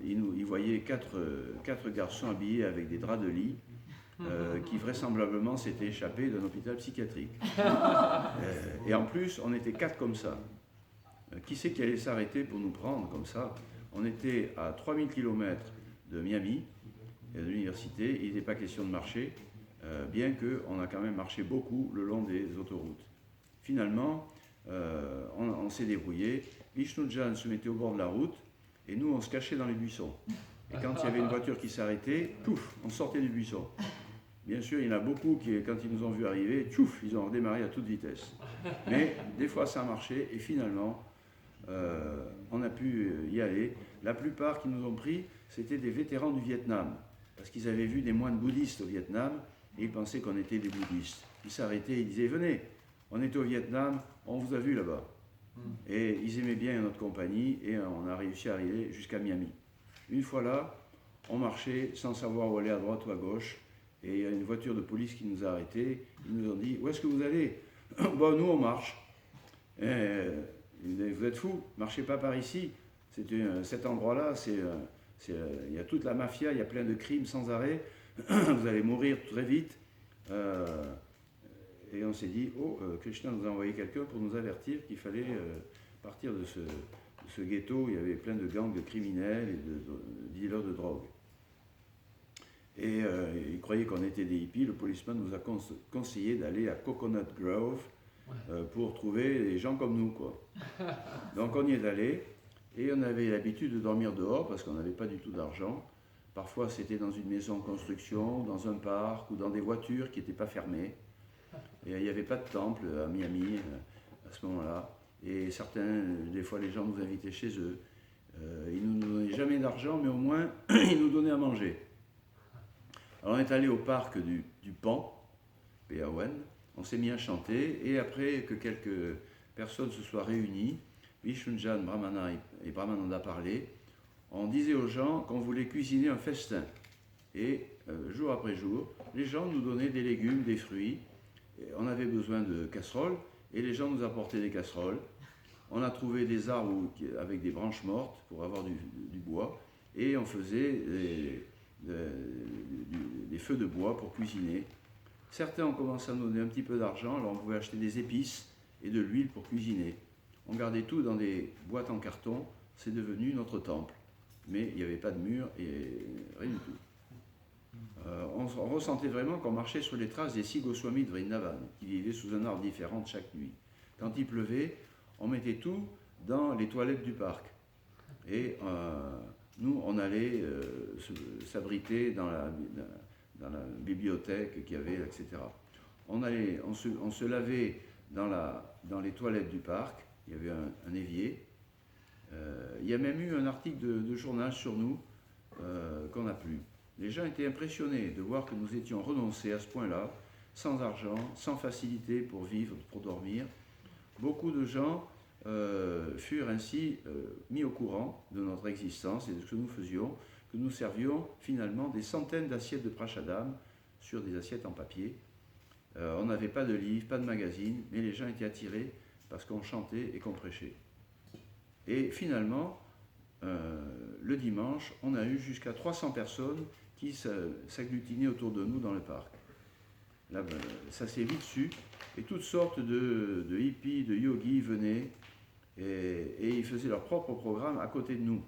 ils voyaient quatre garçons habillés avec des draps de lit, qui vraisemblablement s'étaient échappés d'un hôpital psychiatrique. Et en plus, on était 4 comme ça. Qui c'est qui allait s'arrêter pour nous prendre comme ça? On était à 3000 km de Miami, de l'université, il n'était pas question de marcher, bien qu'on a quand même marché beaucoup le long des autoroutes. Finalement, on s'est débrouillé, Vishnunjan se mettait au bord de la route, et nous on se cachait dans les buissons. Et quand il y avait une voiture qui s'arrêtait, pouf, on sortait du buisson. Bien sûr, il y en a beaucoup qui, quand ils nous ont vus arriver, tchouf, ils ont redémarré à toute vitesse. Mais des fois ça a marché, et finalement, on a pu y aller. La plupart qui nous ont pris, c'était des vétérans du Vietnam, parce qu'ils avaient vu des moines bouddhistes au Vietnam, et ils pensaient qu'on était des bouddhistes. Ils s'arrêtaient, ils disaient, venez, on est au Vietnam, on vous a vu là-bas. Et ils aimaient bien notre compagnie, et on a réussi à arriver jusqu'à Miami. Une fois là, on marchait sans savoir où aller, à droite ou à gauche, et il y a une voiture de police qui nous a arrêtés. Ils nous ont dit, où est-ce que vous allez? Bon, nous on marche. Vous êtes fous, marchez pas par ici. Cet endroit-là, il y a toute la mafia, il y a plein de crimes sans arrêt. Vous allez mourir très vite. Et on s'est dit, Krishna nous a envoyé quelqu'un pour nous avertir qu'il fallait partir de ce ghetto où il y avait plein de gangs de criminels et de dealers de drogue. Et ils croyaient qu'on était des hippies. Le policeman nous a conseillé d'aller à Coconut Grove pour trouver des gens comme nous, quoi. Donc on y est allé, et on avait l'habitude de dormir dehors parce qu'on n'avait pas du tout d'argent. Parfois c'était dans une maison en construction, dans un parc ou dans des voitures qui n'étaient pas fermées. Et il n'y avait pas de temple à Miami à ce moment-là. Et des fois les gens nous invitaient chez eux. Ils ne nous donnaient jamais d'argent, mais au moins ils nous donnaient à manger. Alors on est allé au parc du Pan, Péawan, on s'est mis à chanter, et après que quelques personnes se soient réunies, Vishnunjan, Brahmana et Brahmananda parlaient, on disait aux gens qu'on voulait cuisiner un festin. Et jour après jour, les gens nous donnaient des légumes, des fruits, on avait besoin de casseroles, et les gens nous apportaient des casseroles. On a trouvé des arbres avec des branches mortes pour avoir du bois, et on faisait des feux de bois pour cuisiner. Certains ont commencé à nous donner un petit peu d'argent, alors on pouvait acheter des épices et de l'huile pour cuisiner. On gardait tout dans des boîtes en carton, c'est devenu notre temple. Mais il n'y avait pas de mur et rien du tout. On ressentait vraiment qu'on marchait sur les traces des 6 Goswamis de Vrindavan, qui vivaient sous un arbre différent chaque nuit. Quand il pleuvait, on mettait tout dans les toilettes du parc. Et nous, on allait s'abriter dans la bibliothèque qu'il y avait, etc. On se lavait dans les toilettes du parc, il y avait un évier. Il y a même eu un article de journal sur nous qu'on n'a plus. Les gens étaient impressionnés de voir que nous étions renoncés à ce point-là, sans argent, sans facilité pour vivre, pour dormir. Beaucoup de gens furent ainsi mis au courant de notre existence et de ce que nous faisions, que nous servions finalement des centaines d'assiettes de prashadam sur des assiettes en papier. On n'avait pas de livres, pas de magazines, mais les gens étaient attirés parce qu'on chantait et qu'on prêchait. Et finalement, le dimanche, on a eu jusqu'à 300 personnes qui s'agglutinaient autour de nous dans le parc. Là, ça s'est vite su, et toutes sortes de hippies, de yogis venaient, et ils faisaient leur propre programme à côté de nous.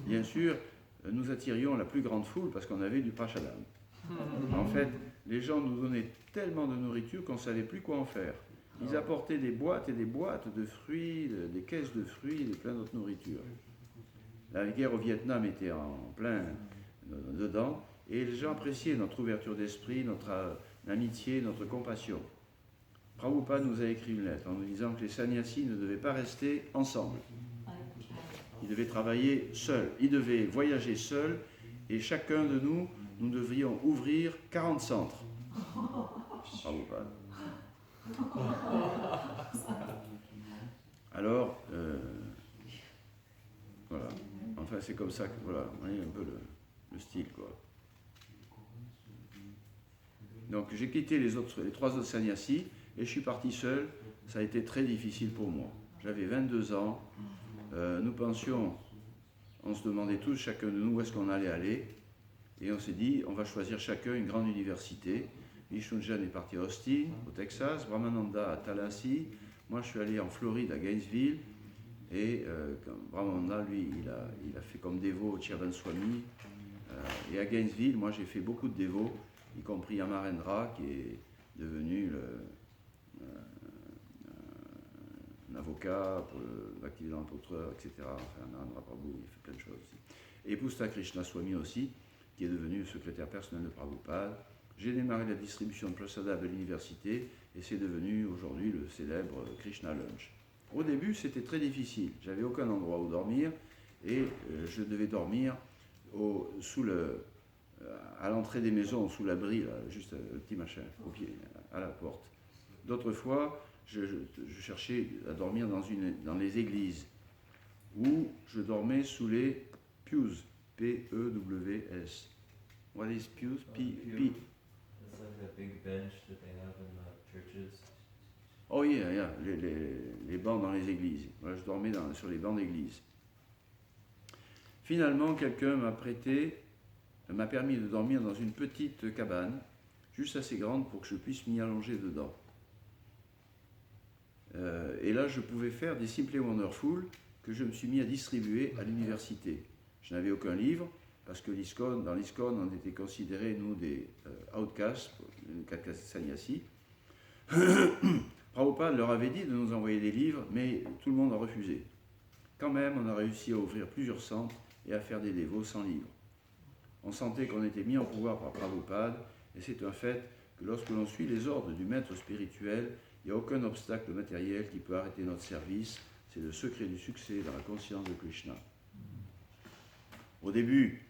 Bien sûr, nous attirions la plus grande foule parce qu'on avait du prashadam. En fait, les gens nous donnaient tellement de nourriture qu'on ne savait plus quoi en faire. Ils apportaient des boîtes et des boîtes de fruits, des caisses de fruits et plein d'autres nourritures. La guerre au Vietnam était en plein dedans, et les gens appréciaient notre ouverture d'esprit, notre amitié, notre compassion. Prabhupada nous a écrit une lettre en nous disant que les sannyasis ne devaient pas rester ensemble. Ils devaient travailler seuls, ils devaient voyager seuls, et chacun de nous, nous devrions ouvrir 40 centres. Prabhupada. Alors, voilà. Enfin, c'est comme ça que, voilà, vous voyez un peu le style, quoi. Donc, j'ai quitté les 3 autres sannyasis et je suis parti seul. Ça a été très difficile pour moi. J'avais 22 ans. Nous pensions, on se demandait tous, chacun de nous, où est-ce qu'on allait aller. Et on s'est dit, on va choisir chacun une grande université. Vishnujan est parti à Austin, au Texas, Brahmananda à Tallahassee. Moi, je suis allé en Floride, à Gainesville. Et Brahmananda, lui, il a fait comme dévot au Chirvan Swami. Et à Gainesville, moi, j'ai fait beaucoup de dévots, y compris Amarendra, qui est devenu un avocat pour Bhaktivedanta Putra, etc. Enfin, Amarendra Prabhu, il fait plein de choses aussi. Et Pusta Krishna Swami aussi, qui est devenu le secrétaire personnel de Prabhupada. J'ai démarré la distribution de prasadam à l'université et c'est devenu aujourd'hui le célèbre Krishna Lunch. Au début, c'était très difficile. J'avais aucun endroit où dormir et je devais dormir à l'entrée des maisons, sous l'abri, là, juste le petit machin, au pied, à la porte. D'autres fois, je cherchais à dormir dans les églises où je dormais sous les pews, P-E-W-S. What is pews? P. It's like a big bench that they have in churches. Oh yeah, les bancs dans les églises. Voilà, je dormais sur les bancs d'église. Finalement, quelqu'un m'a permis de dormir dans une petite cabane, juste assez grande pour que je puisse m'y allonger dedans. Et là, je pouvais faire des Simply Wonderful que je me suis mis à distribuer à l'université. Je n'avais aucun livre, parce que dans l'ISKCON, on était considérés, nous, des outcasts, les sannyasis. Prabhupada leur avait dit de nous envoyer des livres, mais tout le monde a refusé. Quand même, on a réussi à ouvrir plusieurs centres et à faire des dévots sans livres. On sentait qu'on était mis en pouvoir par Prabhupada, et c'est un fait que lorsque l'on suit les ordres du maître spirituel, il n'y a aucun obstacle matériel qui peut arrêter notre service. C'est le secret du succès dans la conscience de Krishna. Au début,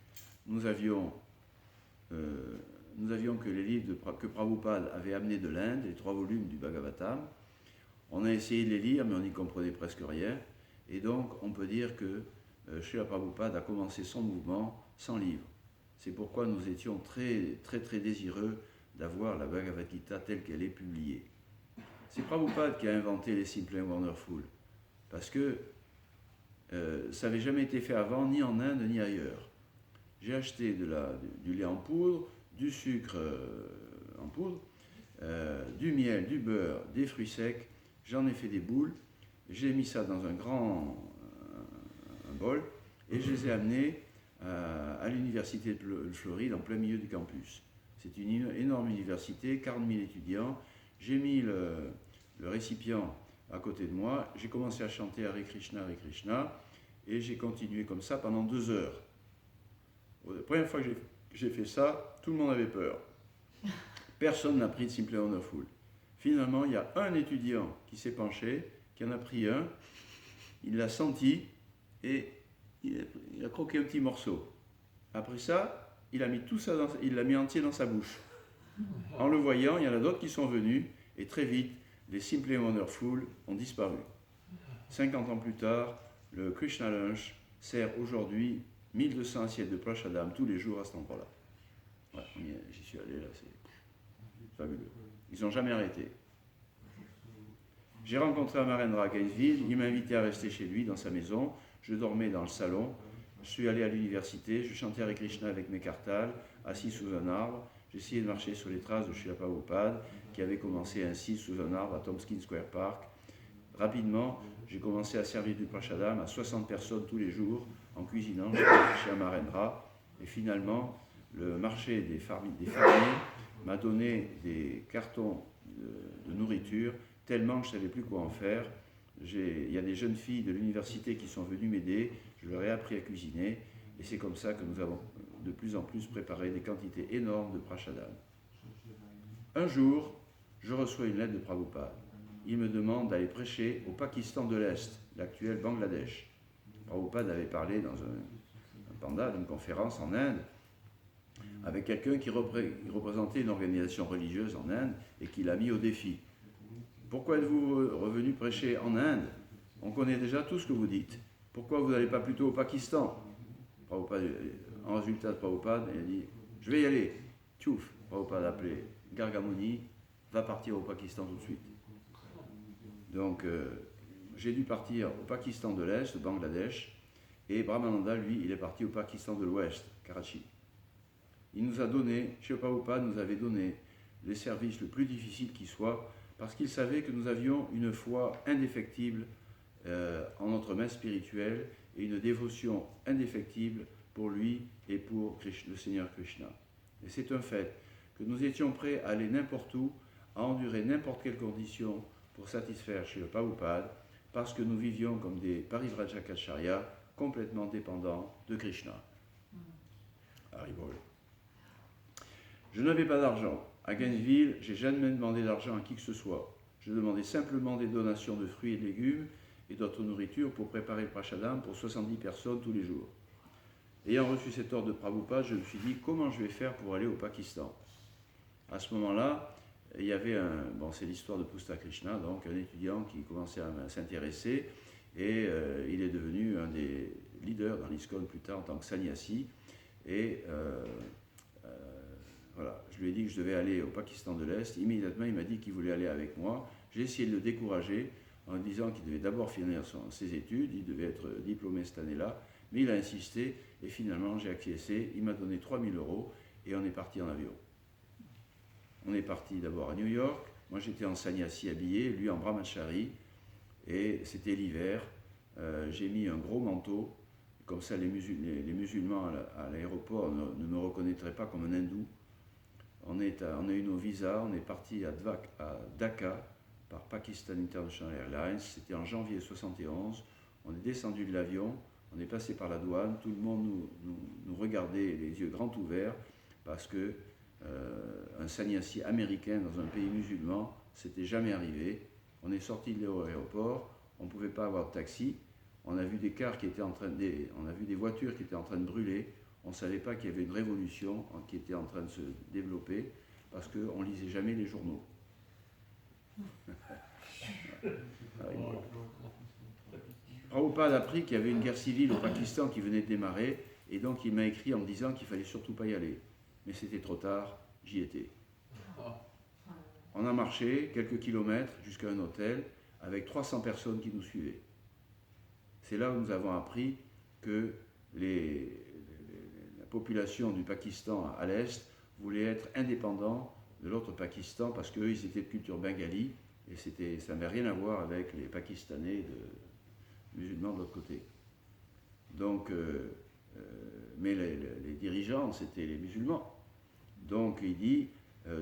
nous avions que les livres que Prabhupada avait amenés de l'Inde, les 3 volumes du Bhagavatam. On a essayé de les lire, mais on n'y comprenait presque rien. Et donc, on peut dire que Srila Prabhupada a commencé son mouvement sans livre. C'est pourquoi nous étions très, très, très désireux d'avoir la Bhagavad Gita telle qu'elle est publiée. C'est Prabhupada qui a inventé les Simply Wonderful, parce que ça n'avait jamais été fait avant, ni en Inde, ni ailleurs. J'ai acheté du lait en poudre, du sucre en poudre, du miel, du beurre, des fruits secs. J'en ai fait des boules. J'ai mis ça dans un bol et je les ai amenés à l'université de Floride, en plein milieu du campus. C'est une énorme université, 40 000 étudiants. J'ai mis le récipient à côté de moi. J'ai commencé à chanter Hare Krishna, et j'ai continué comme ça pendant 2 heures. La première fois que j'ai fait ça, tout le monde avait peur. Personne n'a pris de Simply Wonderful. Finalement, il y a un étudiant qui s'est penché, qui en a pris un, il l'a senti et il a croqué un petit morceau. Après ça, il a mis tout ça, il l'a mis entier dans sa bouche. En le voyant, il y en a d'autres qui sont venus et très vite, les Simply Wonderful ont disparu. 50 ans plus tard, le Krishna Lunch sert aujourd'hui 1200 assiettes de prasadam tous les jours à cet endroit-là. Ouais, j'y suis allé là, c'est fabuleux. Ils n'ont jamais arrêté. J'ai rencontré Amarendra à Gainesville, il m'a invité à rester chez lui dans sa maison, je dormais dans le salon, je suis allé à l'université, je chantais Hare Krishna avec mes kartals, assis sous un arbre, j'essayais de marcher sur les traces de Srila Prabhupada, qui avait commencé ainsi sous un arbre à Tompkins Square Park. Rapidement, j'ai commencé à servir du prasadam à 60 personnes tous les jours, en cuisinant chez Amarendra, et finalement, le marché des fermiers m'a donné des cartons de nourriture, tellement que je ne savais plus quoi en faire. Il y a des jeunes filles de l'université qui sont venues m'aider, je leur ai appris à cuisiner, et c'est comme ça que nous avons de plus en plus préparé des quantités énormes de prashadam. Un jour, je reçois une lettre de Prabhupada. Il me demande d'aller prêcher au Pakistan de l'Est, l'actuel Bangladesh. Prabhupada avait parlé dans une conférence en Inde, avec quelqu'un qui représentait une organisation religieuse en Inde et qui l'a mis au défi. Pourquoi êtes-vous revenu prêcher en Inde? On connaît déjà tout ce que vous dites. Pourquoi vous n'allez pas plutôt au Pakistan? En résultat de Prabhupada, il a dit, je vais y aller. Tchouf, Prabhupada a appelé Garga Muni, va partir au Pakistan tout de suite. Donc, j'ai dû partir au Pakistan de l'Est, au Bangladesh, et Brahmananda, lui, il est parti au Pakistan de l'Ouest, Karachi. Il nous a donné, Shri Prabhupada nous avait donné les services le plus difficile qui soit, parce qu'il savait que nous avions une foi indéfectible en notre maître spirituel et une dévotion indéfectible pour lui et pour le Seigneur Krishna. Et c'est un fait que nous étions prêts à aller n'importe où, à endurer n'importe quelle condition pour satisfaire chez le Prabhupada, parce que nous vivions comme des Parivrajacharya complètement dépendants de Krishna. Haribol. Je n'avais pas d'argent. À Gainesville, j'ai jamais demandé d'argent à qui que ce soit. Je demandais simplement des donations de fruits et de légumes et d'autres nourritures pour préparer le prashadam pour 70 personnes tous les jours. Ayant reçu cet ordre de Prabhupada, je me suis dit comment je vais faire pour aller au Pakistan. À ce moment-là, il y avait c'est l'histoire de Pusta Krishna, donc un étudiant qui commençait à s'intéresser et il est devenu un des leaders dans l'ISKCON plus tard en tant que sannyasi. Et voilà, je lui ai dit que je devais aller au Pakistan de l'Est. Immédiatement, il m'a dit qu'il voulait aller avec moi. J'ai essayé de le décourager en lui disant qu'il devait d'abord finir ses études, il devait être diplômé cette année-là, mais il a insisté et finalement j'ai acquiescé. Il m'a donné 3000 € et on est parti en avion. On est parti d'abord à New York. Moi j'étais en sannyasi habillé, lui en brahmachari, et c'était l'hiver. J'ai mis un gros manteau, comme ça les musulmans à l'aéroport ne me reconnaîtraient pas comme un hindou. On a eu nos visas, on est parti à Dhaka par Pakistan International Airlines, c'était en janvier 71, on est descendu de l'avion, on est passé par la douane, tout le monde nous regardait les yeux grands ouverts parce que un sannyasi américain dans un pays musulman, c'était jamais arrivé. On est sorti de l'aéroport, on ne pouvait pas avoir de taxi, on a vu des cars qui étaient on a vu des voitures qui étaient en train de brûler. On ne savait pas qu'il y avait une révolution qui était en train de se développer parce qu'on ne lisait jamais les journaux. Prabhupada a appris qu'il y avait une guerre civile au Pakistan qui venait de démarrer et donc il m'a écrit en me disant qu'il ne fallait surtout pas y aller. Mais c'était trop tard, j'y étais. On a marché quelques kilomètres jusqu'à un hôtel avec 300 personnes qui nous suivaient. C'est là où nous avons appris que la population du Pakistan à l'Est voulait être indépendant de l'autre Pakistan parce qu'eux, ils étaient de culture bengali et ça n'avait rien à voir avec les Pakistanais musulmans de l'autre côté. Donc, mais les dirigeants, c'était les musulmans. Donc, il dit,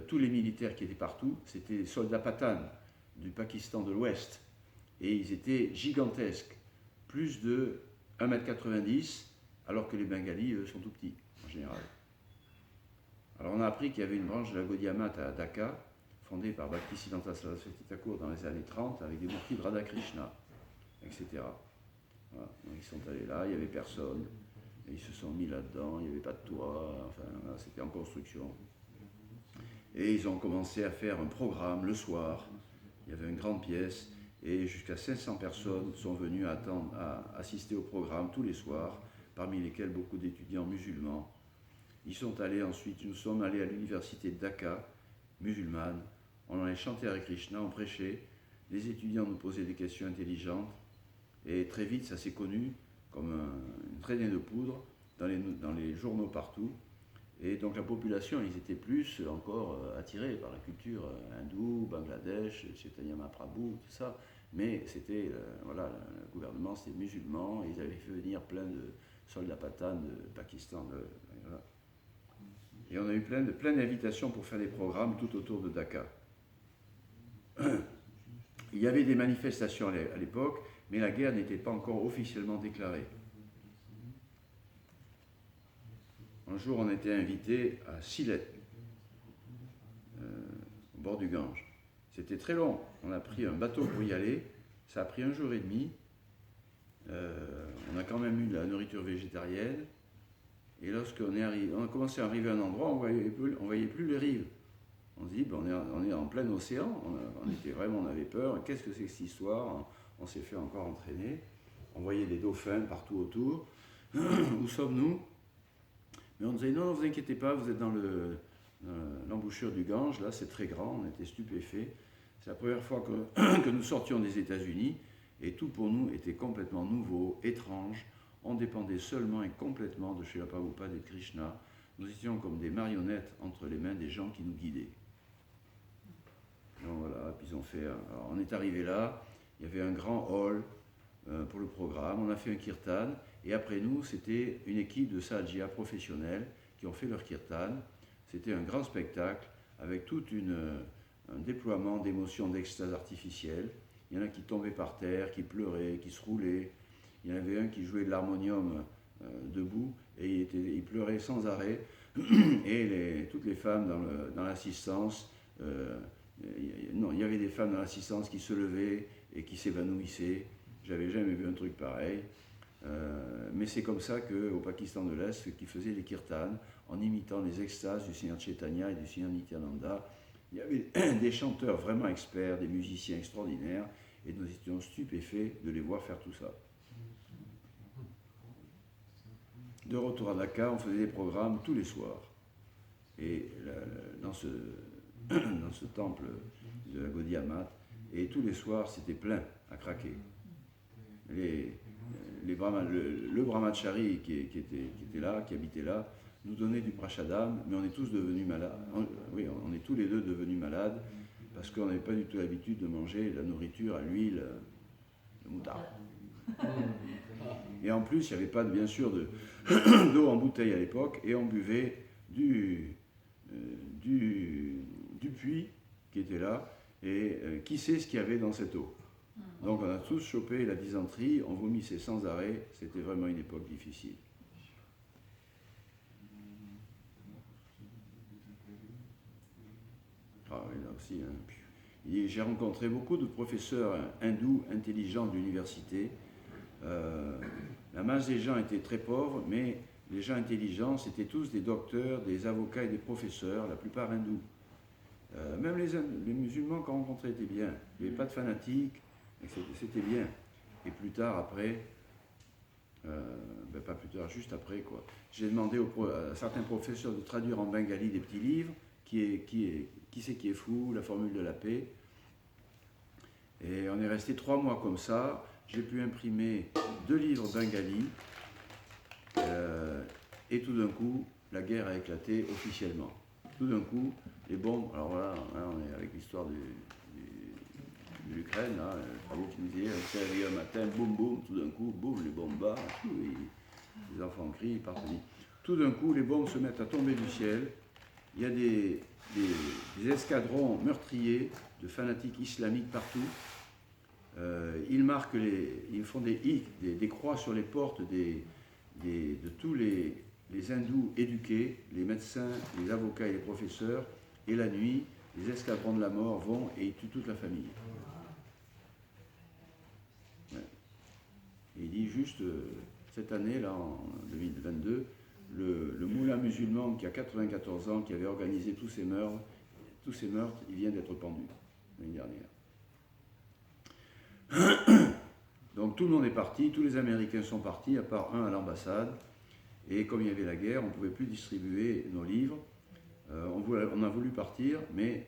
tous les militaires qui étaient partout, c'était les soldats Pathan du Pakistan de l'Ouest. Et ils étaient gigantesques, plus de 1,90 m, alors que les Bengalis, eux, sont tout petits, en général. Alors on a appris qu'il y avait une branche de la Gaudiya Math à Dhaka, fondée par Bhaktisiddhanta Saraswati Thakur dans les années 30, avec des mourtis de Radha Krishna, etc. Voilà. Donc ils sont allés là, il n'y avait personne, et ils se sont mis là-dedans, il n'y avait pas de toit, enfin voilà, c'était en construction. Et ils ont commencé à faire un programme le soir, il y avait une grande pièce, et jusqu'à 500 personnes sont venues à assister au programme tous les soirs, parmi lesquels beaucoup d'étudiants musulmans. Ils sont allés ensuite, nous sommes allés à l'université de Dhaka, musulmane, on allait chanter Hare Krishna, on prêchait, les étudiants nous posaient des questions intelligentes, et très vite ça s'est connu comme une traînée de poudre dans les journaux partout, et donc la population, ils étaient plus encore attirés par la culture hindoue, Bangladesh, Chaitanya Mahaprabhu, tout ça, mais c'était, voilà, le gouvernement c'était musulman, et ils avaient fait venir plein de soldats Pathan de Pakistan, voilà. Et on a eu plein d'invitations pour faire des programmes tout autour de Dhaka. Il y avait des manifestations à l'époque, mais la guerre n'était pas encore officiellement déclarée. Un jour, on était invité à Sylhet, au bord du Gange. C'était très long. On a pris un bateau pour y aller. Ça a pris 1 jour et demi. On a quand même eu de la nourriture végétarienne. Et lorsqu'on on a commencé à arriver à un endroit, on voyait plus les rives. On se dit, ben on est en plein océan. On avait peur. Qu'est-ce que c'est que cette histoire? On s'est fait encore entraîner. On voyait des dauphins partout autour. Où sommes-nous? Mais on nous disait, non, ne vous inquiétez pas, vous êtes dans l'embouchure du Gange. Là, c'est très grand. On était stupéfaits. C'est la première fois que nous sortions des États-Unis. Et tout pour nous était complètement nouveau, étrange. On dépendait seulement et complètement de Srila Prabhupada et de Krishna. Nous étions comme des marionnettes entre les mains des gens qui nous guidaient. Donc voilà, puis ils ont fait. Alors on est arrivé là, il y avait un grand hall pour le programme, on a fait un kirtan, et après nous, c'était une équipe de sadhya professionnels qui ont fait leur kirtan. C'était un grand spectacle avec tout un déploiement d'émotions, d'extase artificielle. Il y en a qui tombaient par terre, qui pleuraient, qui se roulaient. Il y en avait un qui jouait de l'harmonium debout et il pleurait sans arrêt. Et toutes les femmes dans l'assistance, il y avait des femmes dans l'assistance qui se levaient et qui s'évanouissaient. J'avais jamais vu un truc pareil. Mais c'est comme ça qu'au Pakistan de l'Est, qui faisaient les kirtans, en imitant les extases du Seigneur Chaitanya et du Seigneur Nityananda, il y avait des chanteurs vraiment experts, des musiciens extraordinaires, et nous étions stupéfaits de les voir faire tout ça. De retour à Dhaka, on faisait des programmes tous les soirs. Et dans ce temple de la Gaudiya Math, et tous les soirs, c'était plein à craquer. Le brahmachari qui était là, qui habitait là, nous donnait du prashadam, mais on est tous devenus malades. On est tous les deux devenus malades, parce qu'on n'avait pas du tout l'habitude de manger de la nourriture à l'huile de moutarde. Et en plus, il n'y avait pas, bien sûr, d'eau en bouteille à l'époque, et on buvait du puits qui était là, et qui sait ce qu'il y avait dans cette eau. Donc on a tous chopé la dysenterie, on vomissait sans arrêt, c'était vraiment une époque difficile. Ah oui, là aussi, hein. J'ai rencontré beaucoup de professeurs hindous intelligents de l'université. La masse des gens étaient très pauvres, mais les gens intelligents, c'était tous des docteurs, des avocats et des professeurs, la plupart hindous. Même les musulmans qu'on rencontrait étaient bien. Il n'y avait pas de fanatiques, c'était bien. Et plus tard, après, pas plus tard, juste après, quoi. J'ai demandé à certains professeurs de traduire en bengali des petits livres, Qui c'est qui est fou, la formule de la paix. Et on est resté 3 mois comme ça. J'ai pu imprimer 2 livres bengali. Et tout d'un coup, la guerre a éclaté officiellement. Tout d'un coup, les bombes. Alors voilà, on est avec l'histoire de l'Ukraine, là, Prabhu qui nous disait, on s'est réveillé un matin, boum boum, tout d'un coup, boum, les bombes barrent, les enfants crient, ils partent. Tout d'un coup, les bombes se mettent à tomber du ciel. Il y a des escadrons meurtriers de fanatiques islamiques partout. Ils font des croix sur les portes de tous les hindous éduqués, les médecins, les avocats et les professeurs. Et la nuit, les escadrons de la mort vont et ils tuent toute la famille. Ouais. Et il dit juste, cette année, là, en 2022, le moulin musulman qui a 94 ans, qui avait organisé tous ces meurtres, il vient d'être pendu l'année dernière. Donc tout le monde est parti, tous les Américains sont partis, à part un à l'ambassade. Et comme il y avait la guerre, on ne pouvait plus distribuer nos livres. On a voulu partir, mais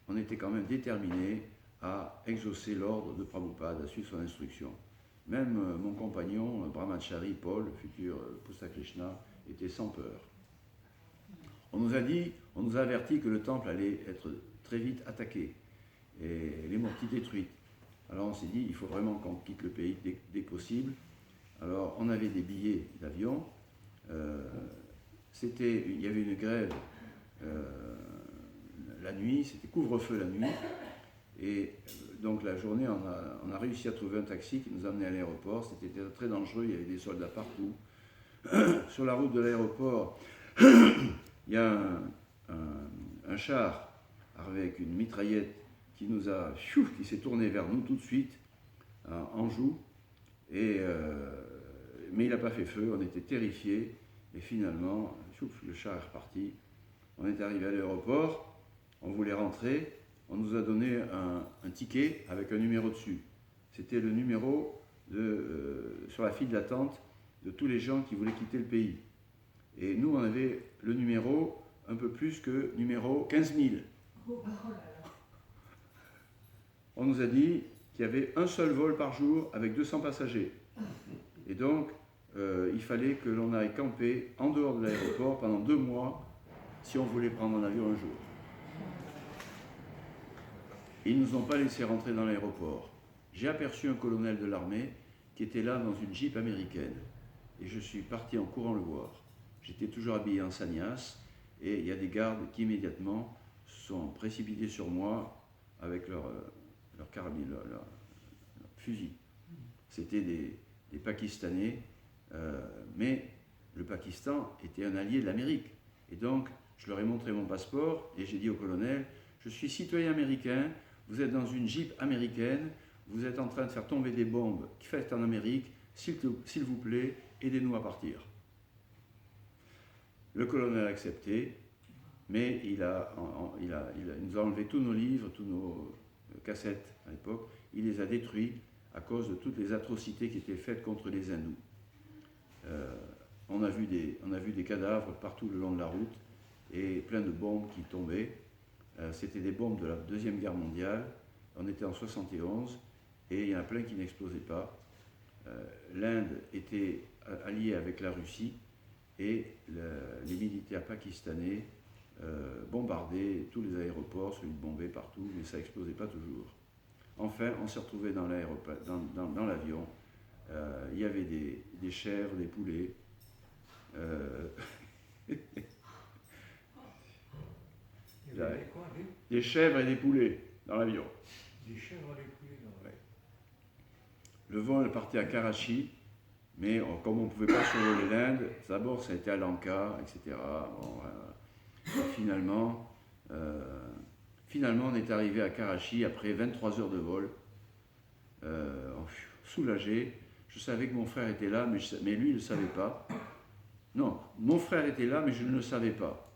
on était quand même déterminés à exaucer l'ordre de Prabhupada, à suivre son instruction. Même mon compagnon, Brahmachari Paul, le futur Pusta Krishna, était sans peur. On nous a averti que le temple allait être très vite attaqué et les murtis détruites. Alors on s'est dit, il faut vraiment qu'on quitte le pays dès que possible. Alors on avait des billets d'avion. Il y avait une grève la nuit, c'était couvre-feu la nuit. Et donc la journée, on a réussi à trouver un taxi qui nous amenait à l'aéroport. C'était très dangereux, il y avait des soldats partout. Sur la route de l'aéroport, il y a un char avec une mitraillette qui s'est tourné vers nous tout de suite, en joue. Mais il n'a pas fait feu, on était terrifiés. Et finalement, le char est reparti. On est arrivé à l'aéroport, on voulait rentrer. On nous a donné un ticket avec un numéro dessus. C'était le numéro sur la file d'attente de tous les gens qui voulaient quitter le pays. Et nous, on avait le numéro un peu plus que numéro 15 000. On nous a dit qu'il y avait un seul vol par jour avec 200 passagers. Et donc, il fallait que l'on aille camper en dehors de l'aéroport pendant 2 mois si on voulait prendre un avion un jour. Ils ne nous ont pas laissé rentrer dans l'aéroport. J'ai aperçu un colonel de l'armée qui était là dans une Jeep américaine. Et je suis parti en courant le voir. J'étais toujours habillé en sagnasse et il y a des gardes qui immédiatement sont précipités sur moi avec leur carabine, leur fusil. C'était des Pakistanais, mais le Pakistan était un allié de l'Amérique. Et donc, je leur ai montré mon passeport et j'ai dit au colonel, je suis citoyen américain, vous êtes dans une Jeep américaine, vous êtes en train de faire tomber des bombes faites en Amérique, s'il vous plaît, aidez-nous à partir. Le colonel a accepté, mais il nous a enlevé tous nos livres, tous nos cassettes à l'époque, il les a détruits à cause de toutes les atrocités qui étaient faites contre les hindous. On a vu des cadavres partout le long de la route et plein de bombes qui tombaient. C'était des bombes de la Deuxième Guerre mondiale. On était en 71 et il y en a plein qui n'explosaient pas. L'Inde était alliée avec la Russie et les militaires pakistanais bombardaient tous les aéroports, celui de Bombay partout, mais ça n'explosait pas toujours. Enfin, on s'est retrouvés dans l'avion. Il y avait des chèvres, des poulets. Des chèvres et des poulets dans l'avion. Des chèvres et des poulets dans l'avion. Le vol partait à Karachi, mais comme on ne pouvait pas survoler l'Inde, d'abord ça a été à Lanka, etc. Bon, finalement, on est arrivé à Karachi après 23 heures de vol, soulagé. Je savais que mon frère était là, mais lui, il ne le savait pas. Non, mon frère était là, mais je ne le savais pas.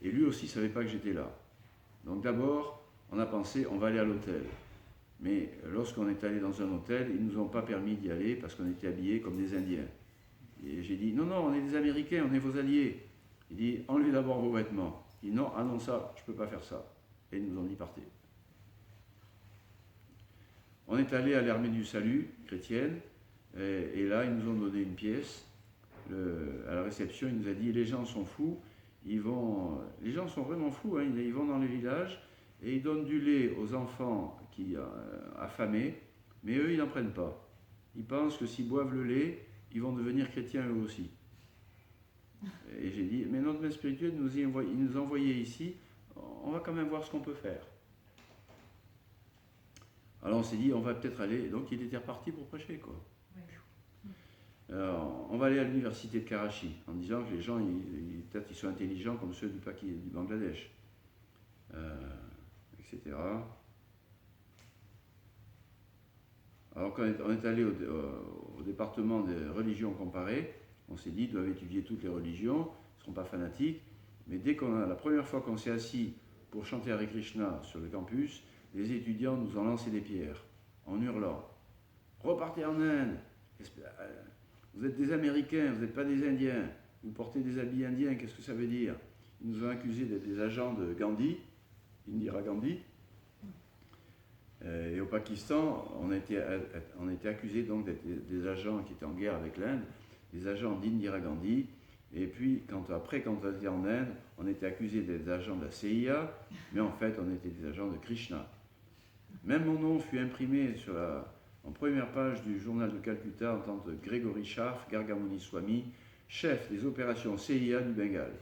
Et lui aussi ne savait pas que j'étais là. Donc d'abord, on a pensé, on va aller à l'hôtel. Mais lorsqu'on est allé dans un hôtel, ils ne nous ont pas permis d'y aller parce qu'on était habillés comme des Indiens. Et j'ai dit, non, on est des Américains, on est vos alliés. Il dit, enlevez d'abord vos vêtements. Il dit, non, ça, je ne peux pas faire ça. Et ils nous ont dit, partez. On est allé à l'Armée du Salut chrétienne, et là, ils nous ont donné une pièce. À la réception, il nous a dit, les gens sont fous, les gens sont vraiment fous, hein, ils vont dans les villages, et ils donnent du lait aux enfants affamés, mais eux, ils n'en prennent pas. Ils pensent que s'ils boivent le lait, ils vont devenir chrétiens eux aussi. Et j'ai dit, mais notre maître spirituel il nous a envoyés ici, on va quand même voir ce qu'on peut faire. Alors on s'est dit, on va peut-être aller, donc il était reparti pour prêcher, quoi. Alors, on va aller à l'université de Karachi, en disant que les gens, peut-être ils sont intelligents comme ceux du Bangladesh, etc. Alors quand on est allé au département des religions comparées, on s'est dit, ils doivent étudier toutes les religions, ils ne seront pas fanatiques, mais la première fois qu'on s'est assis pour chanter Hare Krishna sur le campus, les étudiants nous ont lancé des pierres, en hurlant « Repartez en Inde ! Vous êtes des Américains, vous n'êtes pas des Indiens, vous portez des habits indiens, qu'est-ce que ça veut dire ?» Ils nous ont accusés d'être des agents de Gandhi, Indira Gandhi. Et au Pakistan, on était accusés donc d'être des agents qui étaient en guerre avec l'Inde, des agents d'Indira Gandhi. Et puis, quand on était en Inde, on était accusés d'être des agents de la CIA, mais en fait, on était des agents de Krishna. Même mon nom fut imprimé en première page du journal de Calcutta en tant que Gregory Scharf, Gargamuni Swami, chef des opérations CIA du Bengale.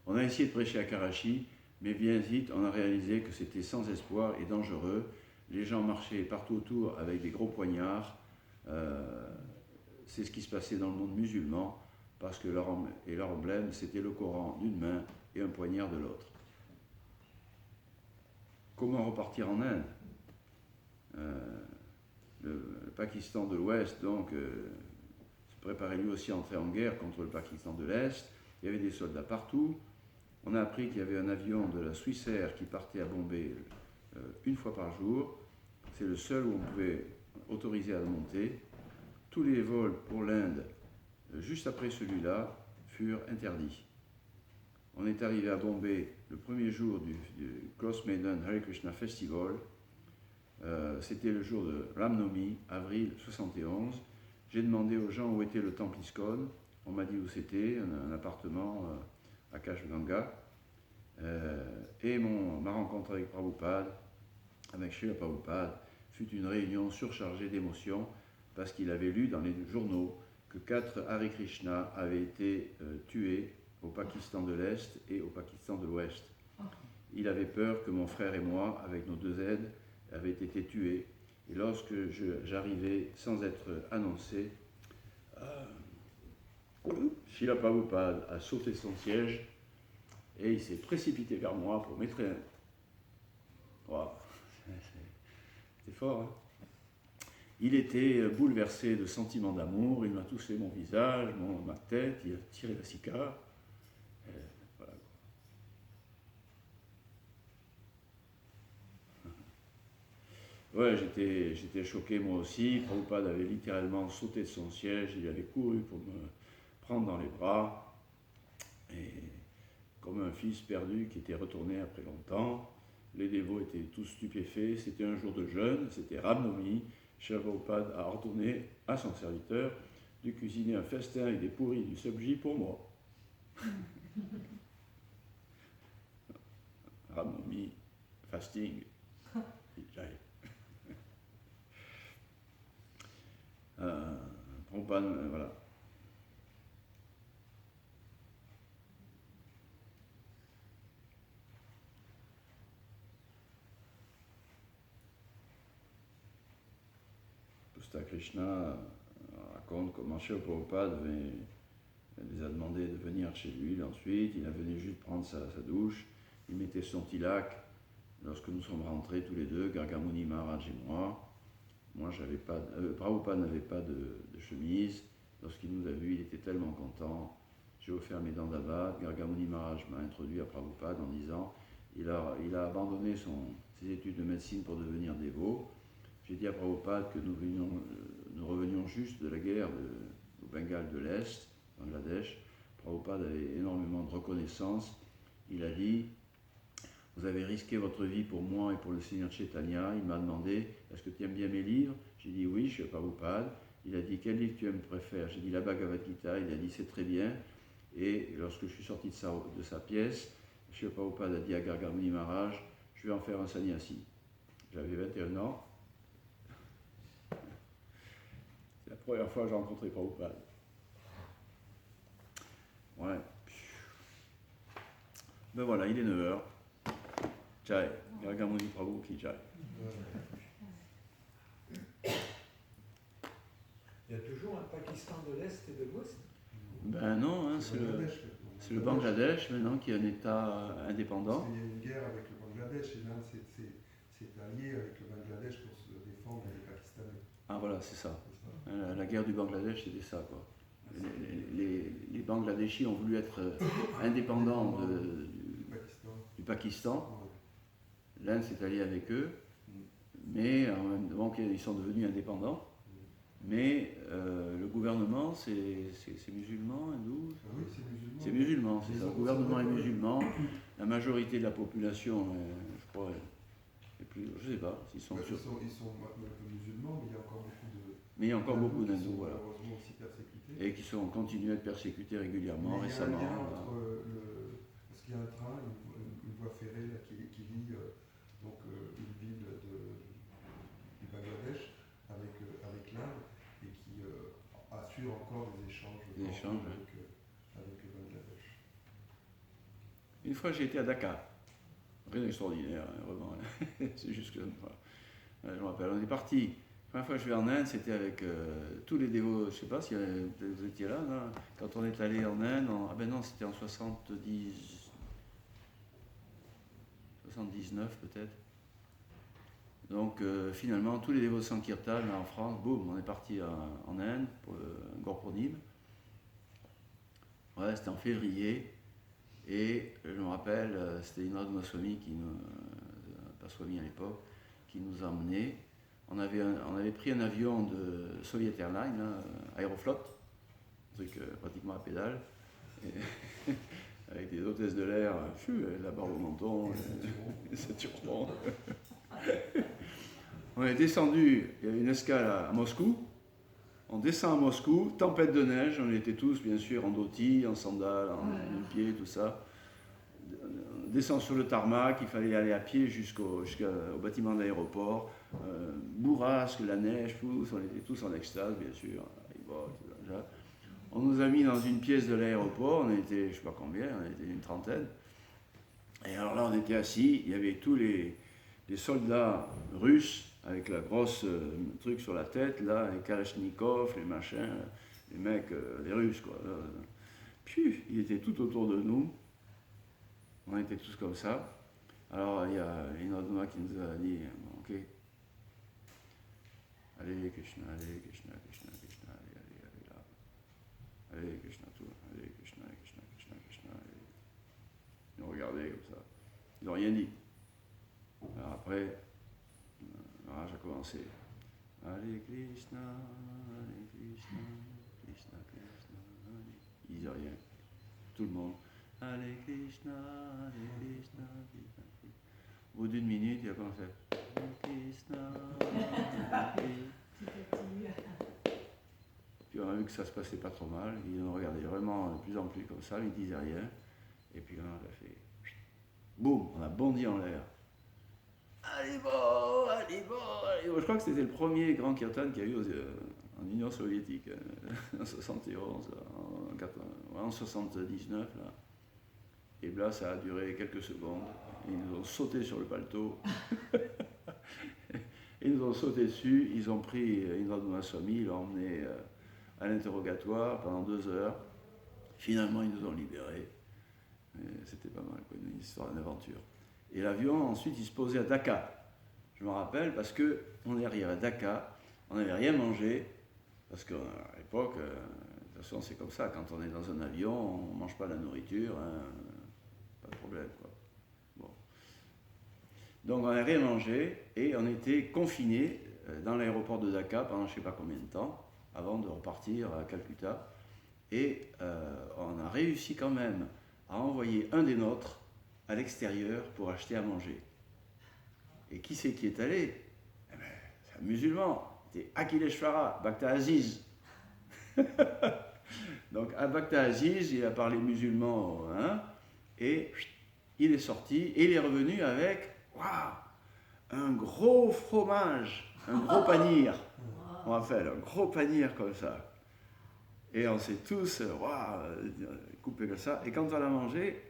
On a essayé de prêcher à Karachi, mais bien vite, on a réalisé que c'était sans espoir et dangereux. Les gens marchaient partout autour avec des gros poignards. C'est ce qui se passait dans le monde musulman, parce que leur emblème, c'était le Coran d'une main et un poignard de l'autre. Comment repartir en Inde? Le Pakistan de l'Ouest, donc, se préparait lui aussi à entrer en guerre contre le Pakistan de l'Est. Il y avait des soldats partout. On a appris qu'il y avait un avion de la Swissair qui partait à Bombay une fois par jour. C'est le seul où on pouvait autoriser à monter. Tous les vols pour l'Inde, juste après celui-là, furent interdits. On est arrivé à Bombay le premier jour du Cross Maiden Hare Krishna Festival. C'était le jour de Ram Navami, avril 71. J'ai demandé aux gens où était le temple ISKCON. On m'a dit où c'était, un appartement à Kashganga. Et ma rencontre avec Prabhupada, avec Srila Prabhupada, fut une réunion surchargée d'émotions parce qu'il avait lu dans les journaux que 4 Hare Krishna avaient été tués au Pakistan de l'Est et au Pakistan de l'Ouest. Il avait peur que mon frère et moi, avec nos 2 aides, avaient été tués. Et lorsque j'arrivais sans être annoncé, Srila Prabhupada a sauté son siège et il s'est précipité vers moi pour m'étreindre. Wow. C'était fort, hein? Il était bouleversé de sentiments d'amour, il m'a touché mon visage, ma tête, il a tiré la cicare. Voilà. Ouais, j'étais choqué moi aussi. Prabhupada avait littéralement sauté de son siège, il avait couru pour me prendre dans les bras, et comme un fils perdu qui était retourné après longtemps. Les dévots étaient tous stupéfaits, c'était un jour de jeûne, c'était Ram Navami. Srila Prabhupada a ordonné à son serviteur de cuisiner un festin et des pourris du sabji pour moi. Ram Navami, fasting, Prabhupada, voilà. Krishna raconte comment Srila Prabhupada les a demandé de venir chez lui. Ensuite, il a venu juste prendre sa douche, il mettait son tilak. Lorsque nous sommes rentrés tous les deux, Gargamuni Maharaj et moi, Prabhupada n'avait pas de chemise. Lorsqu'il nous a vus, il était tellement content. J'ai offert mes dandavats. Gargamuni Maharaj m'a introduit à Prabhupada en disant il a abandonné ses études de médecine pour devenir dévot. J'ai dit à Prabhupada que nous revenions juste de la guerre au Bengale de l'Est, Bangladesh. Prabhupada avait énormément de reconnaissance. Il a dit vous avez risqué votre vie pour moi et pour le Seigneur Chaitanya. Il m'a demandé est-ce que tu aimes bien mes livres? J'ai dit oui, je suis Prabhupada. Il a dit quel livre tu préfères? J'ai dit la Bhagavad Gita. Il a dit c'est très bien. Et lorsque je suis sorti de sa pièce, M. Prabhupada a dit à Gargamuni Maharaj je vais en faire un sannyasi. J'avais 21 ans. C'est la première fois que j'ai rencontré Prabhupada. Ouais. Ben voilà, il est 9h. Jai. Gargamuni Prabhu qui Jai. Il y a toujours un Pakistan de l'Est et de l'Ouest? Ben non, hein, c'est le Bangladesh maintenant qui est un État indépendant. Il y a une guerre avec le Bangladesh et l'Inde s'est allié avec le Bangladesh pour se défendre des Pakistanais. Ah voilà, c'est ça. La guerre du Bangladesh, c'était ça, quoi. Les Bangladeshis ont voulu être indépendants du Pakistan. L'Inde s'est alliée avec eux, mais donc ils sont devenus indépendants. Mais le gouvernement, c'est musulman, hindou? Ah oui, c'est musulman. C'est musulman, c'est ça. Le gouvernement est musulman. La majorité de la population, je crois, est plus, je ne sais pas s'ils sont. Ils sont musulmans, mais il y a encore beaucoup de. Mais il y a encore beaucoup d'hindous, voilà. Malheureusement aussi persécutés. Et qui sont continués à être persécutés régulièrement, récemment. Parce qu'il y a un train, une voie ferrée là, qui lie donc une ville du Bangladesh avec l'Inde et qui assure encore des échanges, Des échanges, avec le Bangladesh. Une fois, j'ai été à Dakar. Rien d'extraordinaire, hein, vraiment. C'est juste que. Voilà. Je me rappelle, on est parti. La première fois que je vais en Inde, c'était avec tous les dévots. Je ne sais pas si vous étiez là, quand on est allé en Inde. Ah ben non, c'était en 79 peut-être. Donc finalement, tous les dévots de Sankirtan, là en France, boum, on est parti en Inde pour le Gorpurnime. Ouais, c'était en février. Et je me rappelle, c'était Indrad Swami, pas Swami à l'époque, qui nous a emmenés. On avait pris un avion de Soviet Airlines, là, Aeroflot, un truc pratiquement à pédale, et avec des hôtesses de l'air, la barre au menton, et ceinturons. On est descendu, il y avait une escale à Moscou. On descend à Moscou, tempête de neige, on était tous bien sûr en dhoti, en sandales, en pied, tout ça. On descend sur le tarmac, il fallait aller à pied jusqu'au bâtiment de l'aéroport. Bourrasque, la neige, tous, on était tous en extase bien sûr. On nous a mis dans une pièce de l'aéroport, on était, je ne sais pas combien, on était une trentaine. Et alors là on était assis, il y avait tous les soldats russes avec la grosse truc sur la tête, là, les kalachnikovs, les machins, les mecs, les Russes, quoi. Puis, ils étaient tout autour de nous. On était tous comme ça. Alors, il y a une Adonai qui nous a dit, ok, allez, Krishna, Krishna, Krishna, allez, là. Allez, Krishna, tout. Allez, Krishna, Krishna, Krishna, Krishna. Allez. Ils ont regardé comme ça. Ils n'ont rien dit. Alors après, j'ai commencé. Hare Krishna, Krishna, Krishna, Hare. Ils disaient rien. Tout le monde. Hare Krishna, Krishna, Krishna. Au bout d'une minute, il a commencé. Hare Krishna, Hare. Puis on a vu que ça se passait pas trop mal. Ils ont regardé vraiment de plus en plus comme ça, ils ne disaient rien. Et puis là, on a fait. Boum, on a bondi en l'air. Alibo, Alibo, Alibo. Je crois que c'était le premier grand kirtan qu'il y a eu en Union soviétique, en 71, en 79. Là. Et là, ça a duré quelques secondes. Ils nous ont sauté sur le paletot. Ils nous ont sauté dessus. Ils ont pris Indrad Swami, ils l'ont emmené à l'interrogatoire pendant 2 heures. Finalement, ils nous ont libérés. C'était pas mal, quoi, une histoire, une aventure. Et l'avion, ensuite, il se posait à Dakar. Je me rappelle parce qu'on est arrivé à Dakar, on n'avait rien mangé, parce qu'à l'époque, de toute façon, c'est comme ça, quand on est dans un avion, on ne mange pas la nourriture, hein, pas de problème, quoi. Bon. Donc, on n'a rien mangé, et on était confinés dans l'aéroport de Dakar pendant je ne sais pas combien de temps, avant de repartir à Calcutta. Et on a réussi quand même à envoyer un des nôtres à l'extérieur pour acheter à manger. Et qui c'est qui est allé? Eh ben, c'est un musulman, c'était Akhileshvara, Bhakta Aziz. Donc à Bhakta Aziz, il a parlé musulman, hein, et il est sorti, et il est revenu avec un gros fromage, un gros panir. On a fait un gros panir comme ça. Et on s'est tous coupés comme ça. Et quand on l'a mangé,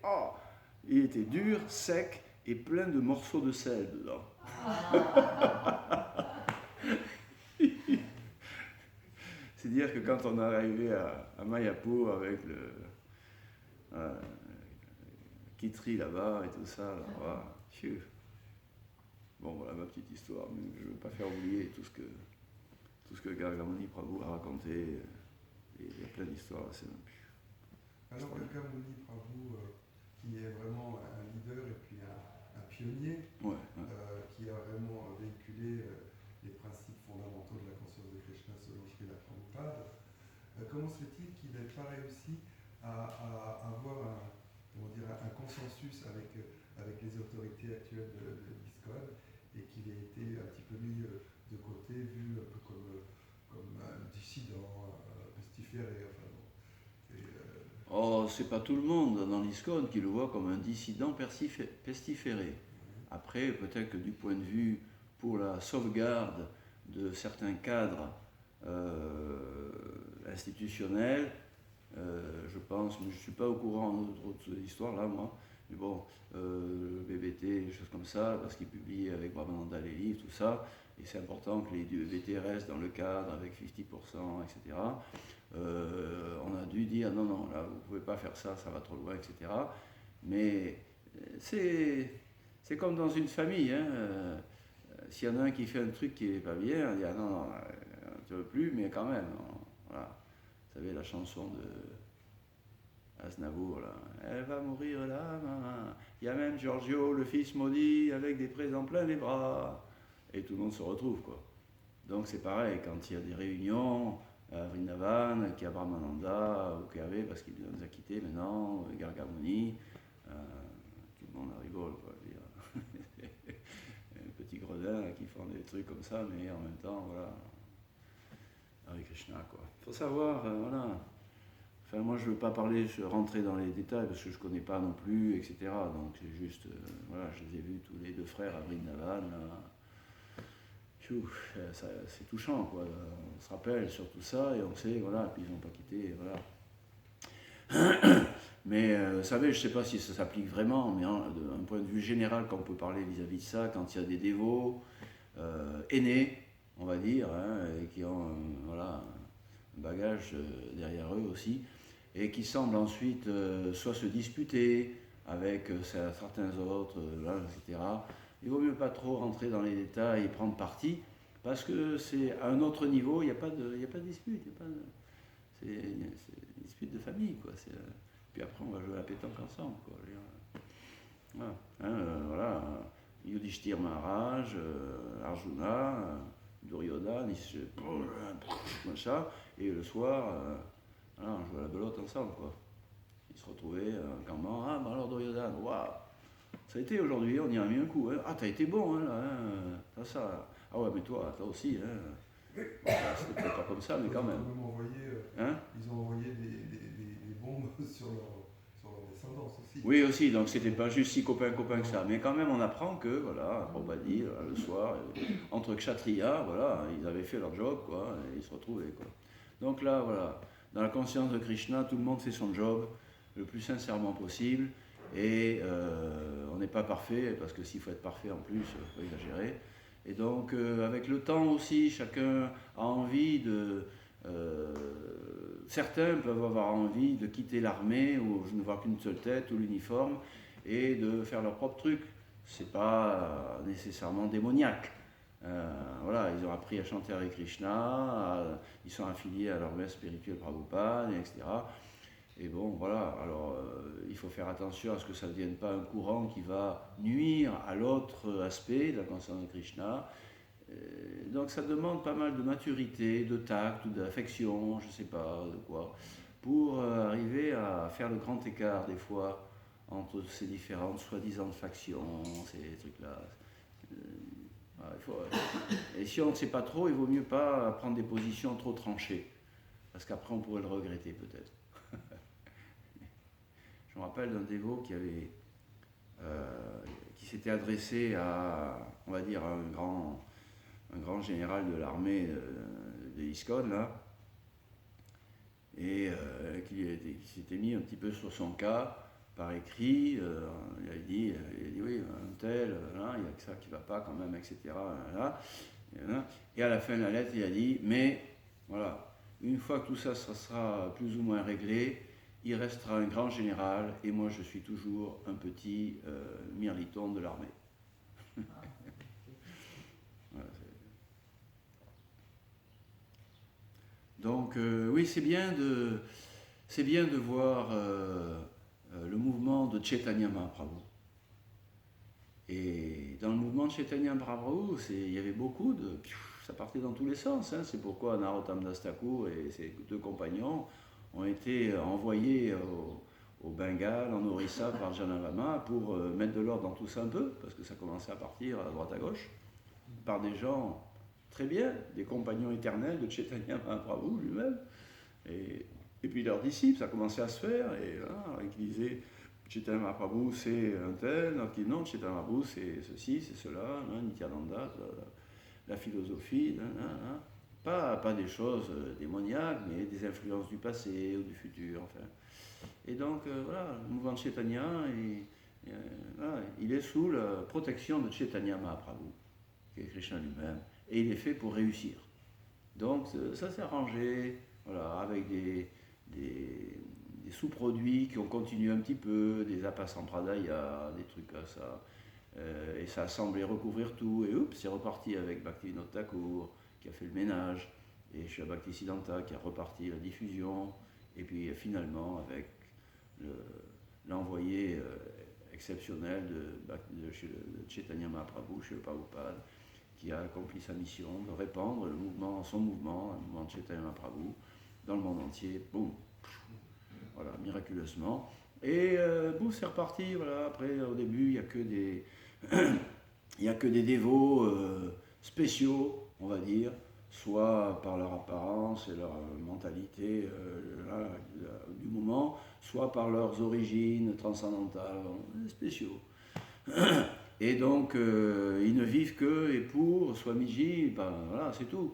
il était dur, sec et plein de morceaux de sel dedans. C'est-à-dire que quand on est arrivé à Mayapur avec le Kitri là-bas et tout ça, là, bon voilà ma petite histoire, mais je ne veux pas faire oublier tout ce que Gargamuni Prabhu a raconté. Et il y a plein d'histoires assez. Alors Gargamuni Prabhu, qui est vraiment un leader et puis un pionnier, qui a vraiment véhiculé les principes fondamentaux de la conscience de Krishna selon Srila Prabhupada. Comment se fait-il qu'il n'ait pas réussi à avoir un consensus avec les autorités actuelles de l'ISKCON et qu'il ait été un petit peu mis de côté, vu un peu comme un dissident, pestiféré, enfin bon. C'est pas tout le monde dans l'ISKCON qui le voit comme un dissident pestiféré. Après, peut-être que du point de vue pour la sauvegarde de certains cadres institutionnels, je pense, mais je ne suis pas au courant d'autres histoires là, moi, mais bon, le BBT, des choses comme ça, parce qu'ils publient avec Brahmananda les livres, tout ça, et c'est important que les BBT restent dans le cadre avec 50%, etc. On a dû dire non, non, là, vous ne pouvez pas faire ça, ça va trop loin, etc. Mais c'est comme dans une famille, hein. S'il y en a un qui fait un truc qui n'est pas bien, on dit ah non, non, tu ne veux plus, mais quand même, voilà. Vous savez la chanson de Aznavour, là. Elle va mourir là, maman. Il y a même Giorgio, le fils maudit, avec des présents plein les bras. Et tout le monde se retrouve, quoi. Donc c'est pareil, quand il y a des réunions à Vrindavan, qu'il y a Brahmananda, ou qu'il y avait, parce qu'il nous a quittés maintenant, Gargamuni, tout le monde rigole, quoi. Petits gredins qui font des trucs comme ça, mais en même temps, voilà, avec Krishna, quoi. Il faut savoir, voilà. Enfin, moi, je ne veux pas rentrer dans les détails parce que je ne connais pas non plus, etc. Donc, c'est juste, voilà, je les ai vus tous les deux frères à Vrindavan. C'est touchant, quoi. On se rappelle sur tout ça et on sait, voilà, puis ils n'ont pas quitté, voilà. Mais vous savez, je ne sais pas si ça s'applique vraiment, mais d'un point de vue général, quand on peut parler vis-à-vis de ça, quand il y a des dévots aînés, on va dire, hein, et qui ont voilà, un bagage derrière eux aussi, et qui semblent ensuite soit se disputer avec certains autres, etc. Il vaut mieux pas trop rentrer dans les détails et prendre parti, parce que c'est à un autre niveau, il n'y a pas de dispute, c'est une dispute de famille, quoi. Puis après, on va jouer à la pétanque ensemble, quoi. Voilà, voilà. Yudhishthir Maharaj, Arjuna, Duryodhana, machin, et le soir, voilà, on jouait à la belote ensemble, quoi. Ils se retrouvaient en campement. Ah, bah alors Duryodhana, waouh, ça a été aujourd'hui, on y a mis un coup. Hein. Ah, t'as été bon, hein, là, hein. T'as ça. Ah ouais, mais toi aussi, hein. Bon, c'était peut-être pas comme ça, mais quand même. Ils ont envoyé des bombes sur leur descendance aussi. Oui, aussi, donc c'était pas juste si copains que ça. Mais quand même, on apprend que, voilà, Prabhupada, le soir, entre kshatriyas, voilà, ils avaient fait leur job, quoi, et ils se retrouvaient, quoi. Donc là, voilà, dans la conscience de Krishna, tout le monde fait son job le plus sincèrement possible, et on n'est pas parfait, parce que s'il faut être parfait en plus, il ne faut pas exagérer. Et donc, avec le temps aussi, chacun a envie de... certains peuvent avoir envie de quitter l'armée, où je ne vois qu'une seule tête, ou l'uniforme, et de faire leur propre truc. C'est pas nécessairement démoniaque. Voilà, ils ont appris à chanter Hare Krishna, ils sont affiliés à leur maître spirituel Prabhupada, etc. Et bon, voilà, alors il faut faire attention à ce que ça ne devienne pas un courant qui va nuire à l'autre aspect de la conscience de Krishna. Donc ça demande pas mal de maturité, de tact, d'affection, je ne sais pas de quoi, pour arriver à faire le grand écart des fois entre ces différentes soi-disant factions, ces trucs-là. Et si on ne sait pas trop, il vaut mieux pas prendre des positions trop tranchées, parce qu'après on pourrait le regretter peut-être. Je me rappelle d'un dévot qui s'était adressé à, on va dire, un grand général de l'armée de ISKCON, là, et qui s'était mis un petit peu sur son cas, par écrit, il a dit oui, un tel, là, il n'y a que ça qui ne va pas quand même, etc. Là, et à la fin de la lettre, il a dit, mais voilà, une fois que tout ça sera plus ou moins réglé, il restera un grand général, et moi je suis toujours un petit mirliton de l'armée. Voilà, donc oui, c'est bien de voir le mouvement de Chaitanya Mahaprabhu. Et dans le mouvement de Chaitanya Mahaprabhu, il y avait beaucoup de... Ça partait dans tous les sens, hein. C'est pourquoi Narottam Das Thakur et ses deux compagnons ont été envoyés au Bengale, en Orissa, par Janavama pour mettre de l'ordre dans tout ça un peu, parce que ça commençait à partir à droite à gauche, par des gens très bien, des compagnons éternels de Chaitanya Mahaprabhu lui-même, et puis leurs disciples, ça commençait à se faire, et voilà, ils disaient Chaitanya Mahaprabhu c'est un tel, donc non, Chaitanya Mahaprabhu c'est ceci, c'est cela, Nityananda, la philosophie, pas des choses démoniaques, mais des influences du passé ou du futur, enfin. Et donc, voilà, le mouvement de Chaitanya, il est sous la protection de Chaitanya Mahaprabhu, qui est Krishna lui-même, et il est fait pour réussir. Donc, ça s'est arrangé, voilà, avec des sous-produits qui ont continué un petit peu, des apasampradaya, des trucs comme ça, et ça a semblé recouvrir tout, et oups, c'est reparti avec Bhaktivinoda Thakur, qui a fait le ménage, et Srila Bhaktisiddhanta qui a reparti la diffusion, et puis finalement avec l'envoyé exceptionnel de Chaitanya Mahaprabhu, Srila Prabhupada, qui a accompli sa mission de répandre le mouvement de Chaitanya Mahaprabhu dans le monde entier, boum, voilà, miraculeusement. Et boum, c'est reparti, voilà. Après, au début, il n'y a que des dévots spéciaux, on va dire, soit par leur apparence et leur mentalité du moment, soit par leurs origines transcendantales, spéciaux. Et donc, ils ne vivent que et pour Swamiji, ben voilà, c'est tout.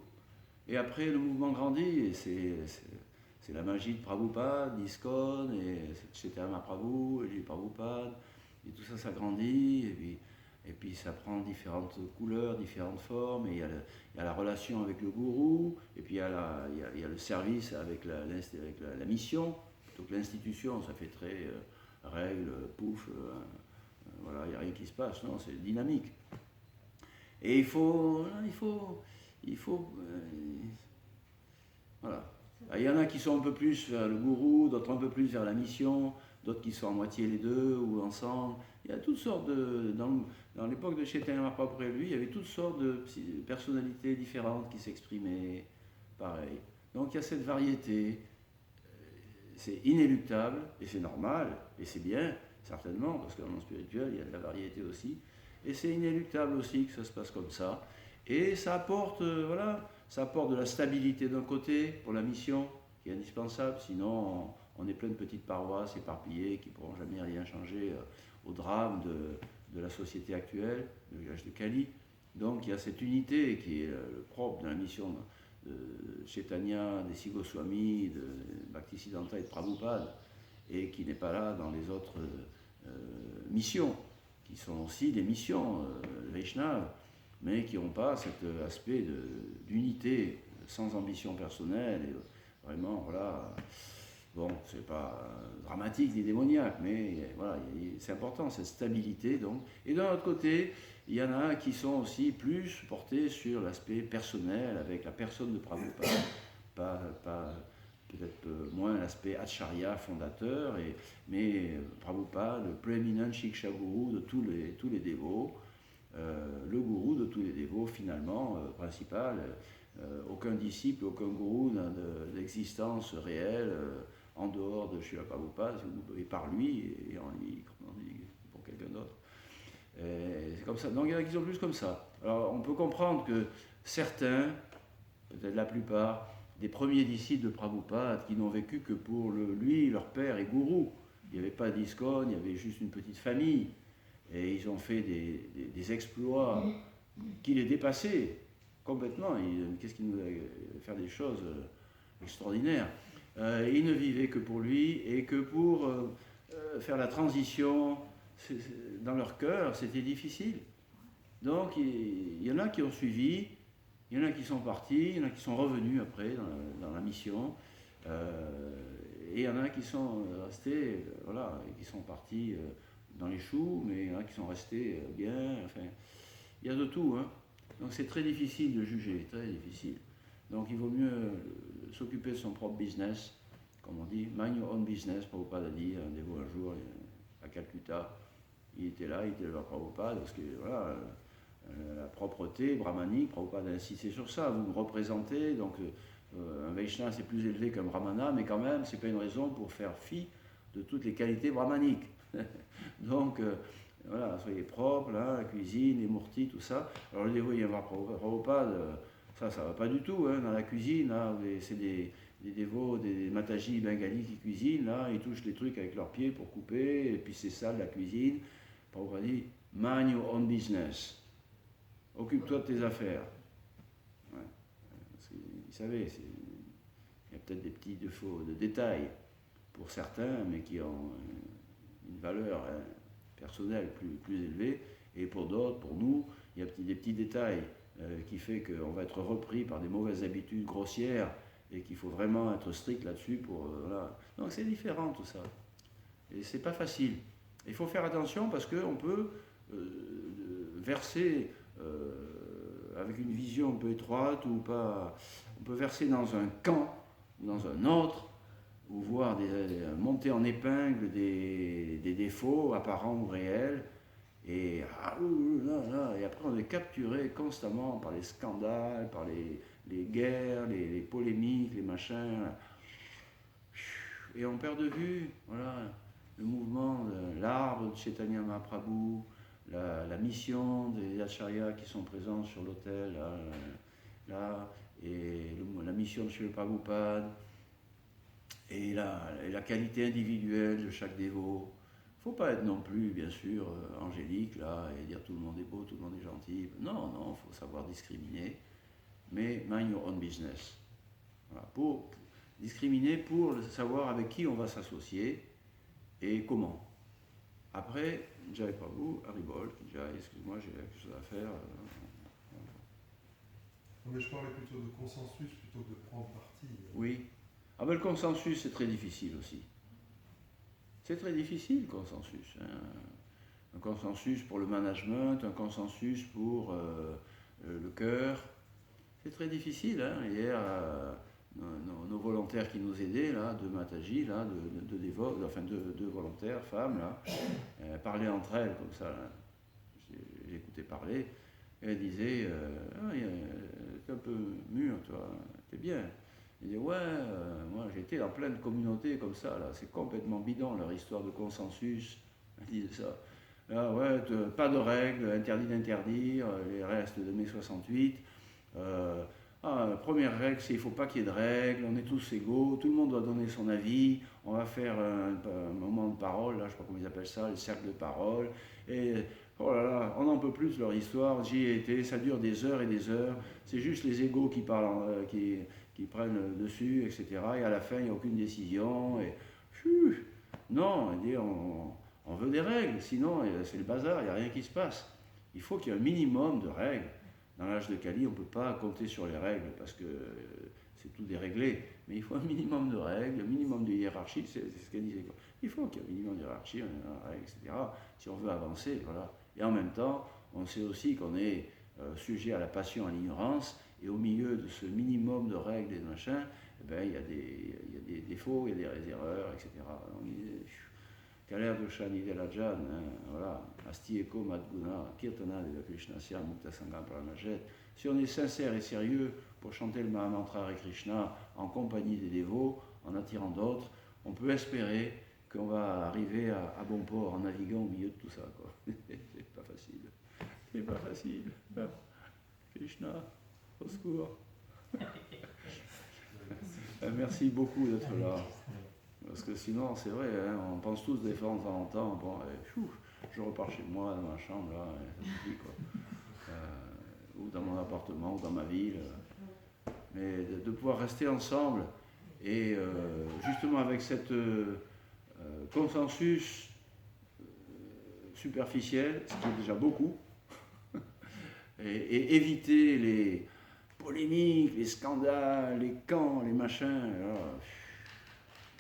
Et après, le mouvement grandit, et c'est la magie de Prabhupada, d'ISKCON, et Chaitanya Mahaprabhu, et Prabhupada, et tout ça, ça grandit, et puis ça prend différentes couleurs, différentes formes, et il y a la relation avec le gourou, et puis il y a le service avec la mission, plutôt que l'institution, ça fait très règle, pouf, voilà, il n'y a rien qui se passe, non, c'est dynamique. Et il faut voilà. Il y en a qui sont un peu plus vers le gourou, d'autres un peu plus vers la mission, d'autres qui sont à moitié les deux ou ensemble. Il y a toutes sortes dans l'époque de Chaitanya Mahaprabhu, lui, il y avait toutes sortes de personnalités différentes qui s'exprimaient, pareil. Donc il y a cette variété, c'est inéluctable, et c'est normal, et c'est bien, certainement, parce que dans le monde spirituel, il y a de la variété aussi, et c'est inéluctable aussi que ça se passe comme ça, et ça apporte, ça apporte de la stabilité d'un côté pour la mission, qui est indispensable, sinon on est plein de petites paroisses éparpillées qui ne pourront jamais rien changer au drame de la société actuelle, le village de Kali. Donc il y a cette unité qui est le propre de la mission de Chaitanya, des Six Goswamis, de Bhaktisiddhanta et de Prabhupada, et qui n'est pas là dans les autres missions, qui sont aussi des missions Vaishnava, mais qui n'ont pas cet aspect d'unité, sans ambition personnelle, et vraiment, voilà, bon, c'est pas dramatique ni démoniaque, mais voilà, c'est important, cette stabilité, donc. Et d'un autre côté, il y en a qui sont aussi plus portés sur l'aspect personnel, avec la personne de Prabhupada, peut-être moins l'aspect acharya fondateur, mais Prabhupada, le prééminent Shiksha Guru de tous les dévots, le gourou de tous les dévots finalement, principal, aucun disciple, aucun gourou n'a d'existence réelle en dehors de Srila Prabhupada, et par lui, et en lui, comme on dit, pour quelqu'un d'autre. C'est comme ça. Donc il y en a qui sont plus comme ça. Alors on peut comprendre que certains, peut-être la plupart, des premiers disciples de Prabhupada qui n'ont vécu que pour lui, leur père et gourou. Il n'y avait pas d'ISKCON, il y avait juste une petite famille. Et ils ont fait des exploits qui les dépassaient complètement. Qu'est-ce qu'il nous a faire des choses extraordinaires. Ils ne vivaient que pour lui et que pour faire la transition dans leur cœur, c'était difficile. Donc il y en a qui ont suivi, il y en a qui sont partis, il y en a qui sont revenus après dans la mission, et il y en a qui sont restés, voilà, et qui sont partis dans les choux, mais il y en a qui sont restés bien, enfin, il y a de tout, hein. Donc c'est très difficile de juger, très difficile. Donc il vaut mieux s'occuper de son propre business, comme on dit, mind your own business. Prabhupada a dit, rendez-vous un jour à Calcutta, il était là Prabhupada, parce que voilà, la propreté brahmanique, Prabhupada a insisté sur ça, vous me représentez, donc un Vaishnava c'est plus élevé qu'un Brahmana, mais quand même, c'est pas une raison pour faire fi de toutes les qualités brahmaniques. Donc, voilà, soyez propres, là, la cuisine, les murtis, tout ça. Alors, le dévot, il y a Prabhupada, ça va pas du tout, hein, dans la cuisine, là, c'est dévots, des Mataji bengalis qui cuisinent, là, ils touchent les trucs avec leurs pieds pour couper, et puis c'est sale la cuisine. Prabhupada dit, mind your own business. Occupe-toi de tes affaires. Ouais. Vous savez, il y a peut-être des petits défauts de détails pour certains, mais qui ont une valeur personnelle plus élevée. Et pour d'autres, pour nous, il y a des petits détails qui fait qu'on va être repris par des mauvaises habitudes grossières et qu'il faut vraiment être strict là-dessus pour... voilà. Donc c'est différent tout ça. Et c'est pas facile. Il faut faire attention parce qu'on peut verser avec une vision un peu étroite ou pas... On peut verser dans un camp ou dans un autre ou voir monter en épingle des défauts apparents ou réels. Et après on est capturé constamment par les scandales, par les guerres, les polémiques, les machins. Et on perd de vue, voilà, le mouvement, l'arbre de Chaitanya Mahaprabhu, la mission des acharyas qui sont présents sur l'autel, là, et la mission de Srila Prabhupada, et la qualité individuelle de chaque dévot. Il ne faut pas être non plus, bien sûr, angélique, là, et dire tout le monde est beau, tout le monde est gentil. Non, il faut savoir discriminer, mais mind your own business. Voilà, pour discriminer, pour savoir avec qui on va s'associer et comment. Après, Jai Prabhu, Haribol, Jai, excuse-moi, j'ai quelque chose à faire. Non, mais je parlais plutôt de consensus plutôt que de prendre parti. Oui. Ah ben le consensus, c'est très difficile aussi. C'est très difficile, le consensus. Hein. Un consensus pour le management, un consensus pour le cœur. C'est très difficile. Hein. Hier, nos volontaires qui nous aidaient, là, de Mataji, là, deux volontaires, femmes, là, parlaient entre elles comme ça. Là. J'ai écouté parler. Et elles disaient t'es un peu mûr, toi, t'es bien. Ils disaient, moi j'étais dans plein de communautés comme ça, là, c'est complètement bidon leur histoire de consensus. Ils disaient ça. Là, pas de règles, interdit d'interdire, les restes de mai 68. Première règle, c'est qu'il ne faut pas qu'il y ait de règles, on est tous égaux, tout le monde doit donner son avis, on va faire un moment de parole, là, je ne sais pas comment ils appellent ça, le cercle de parole. Et oh là là, on n'en peut plus de leur histoire, j'y ai été, ça dure des heures et des heures, c'est juste les égaux qui parlent, qui prennent le dessus, etc. Et à la fin, il n'y a aucune décision. Et non, on veut des règles, sinon c'est le bazar, il n'y a rien qui se passe. Il faut qu'il y ait un minimum de règles. Dans l'âge de Kali, on ne peut pas compter sur les règles parce que c'est tout déréglé. Mais il faut un minimum de règles, un minimum de hiérarchie, c'est ce qu'elle disait. Il faut qu'il y ait un minimum de hiérarchie, etc. Si on veut avancer, voilà. Et en même temps, on sait aussi qu'on est sujet à la passion, à l'ignorance. Et au milieu de ce minimum de règles et de machins, il y a des défauts, il y a des erreurs, etc. Kaler Dosha Nidelajan, voilà, Asti Eko Madguna, Kirtana de Krishnasya Mukta Sangha Pramajet. Si on est sincère et sérieux pour chanter le Mahamantra Hare Krishna en compagnie des dévots, en attirant d'autres, on peut espérer qu'on va arriver à bon port en naviguant au milieu de tout ça, quoi. C'est pas facile. C'est pas facile. Krishna. Au secours. Merci beaucoup d'être là. Parce que sinon, c'est vrai, hein, on pense tous des fois de temps en temps, bon, je repars chez moi, dans ma chambre, là, ça suffit, quoi. Ou dans mon appartement, ou dans ma ville. Mais de pouvoir rester ensemble, et justement avec cette consensus superficiel, ce qui est déjà beaucoup, et éviter les polémiques, les scandales, les camps, les machins.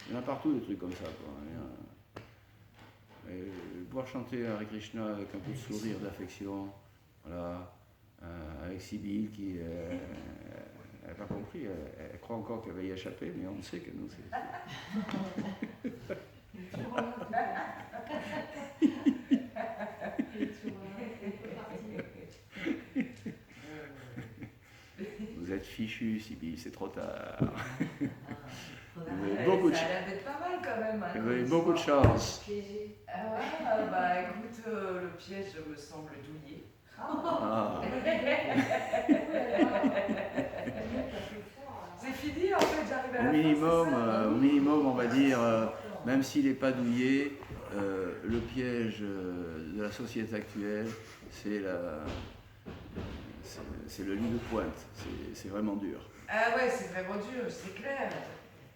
Il y en a partout des trucs comme ça, quoi. Et pouvoir chanter Hare Krishna avec un peu de sourire, d'affection, voilà, avec Sibylle qui n'a pas compris, elle croit encore qu'elle va y échapper, mais on sait que nous c'est. Vous êtes fichu, Sibylle, c'est trop tard. Vous avez beaucoup de chance. Ça l'avait pas mal quand même. Vous avez beaucoup de chance. Bah écoute, le piège me semble douillet. C'est fini en fait, j'arrive à la minimum, on va dire, même s'il n'est pas douillet, le piège de la société actuelle, c'est le lit de pointe. C'est vraiment dur. Ah ouais, c'est vraiment dur, c'est clair.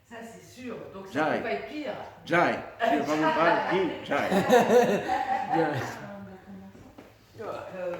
Ça, c'est sûr. Donc ça Jai. peut pas être pire. Jai, je ne parle pas qui Jai. Euh,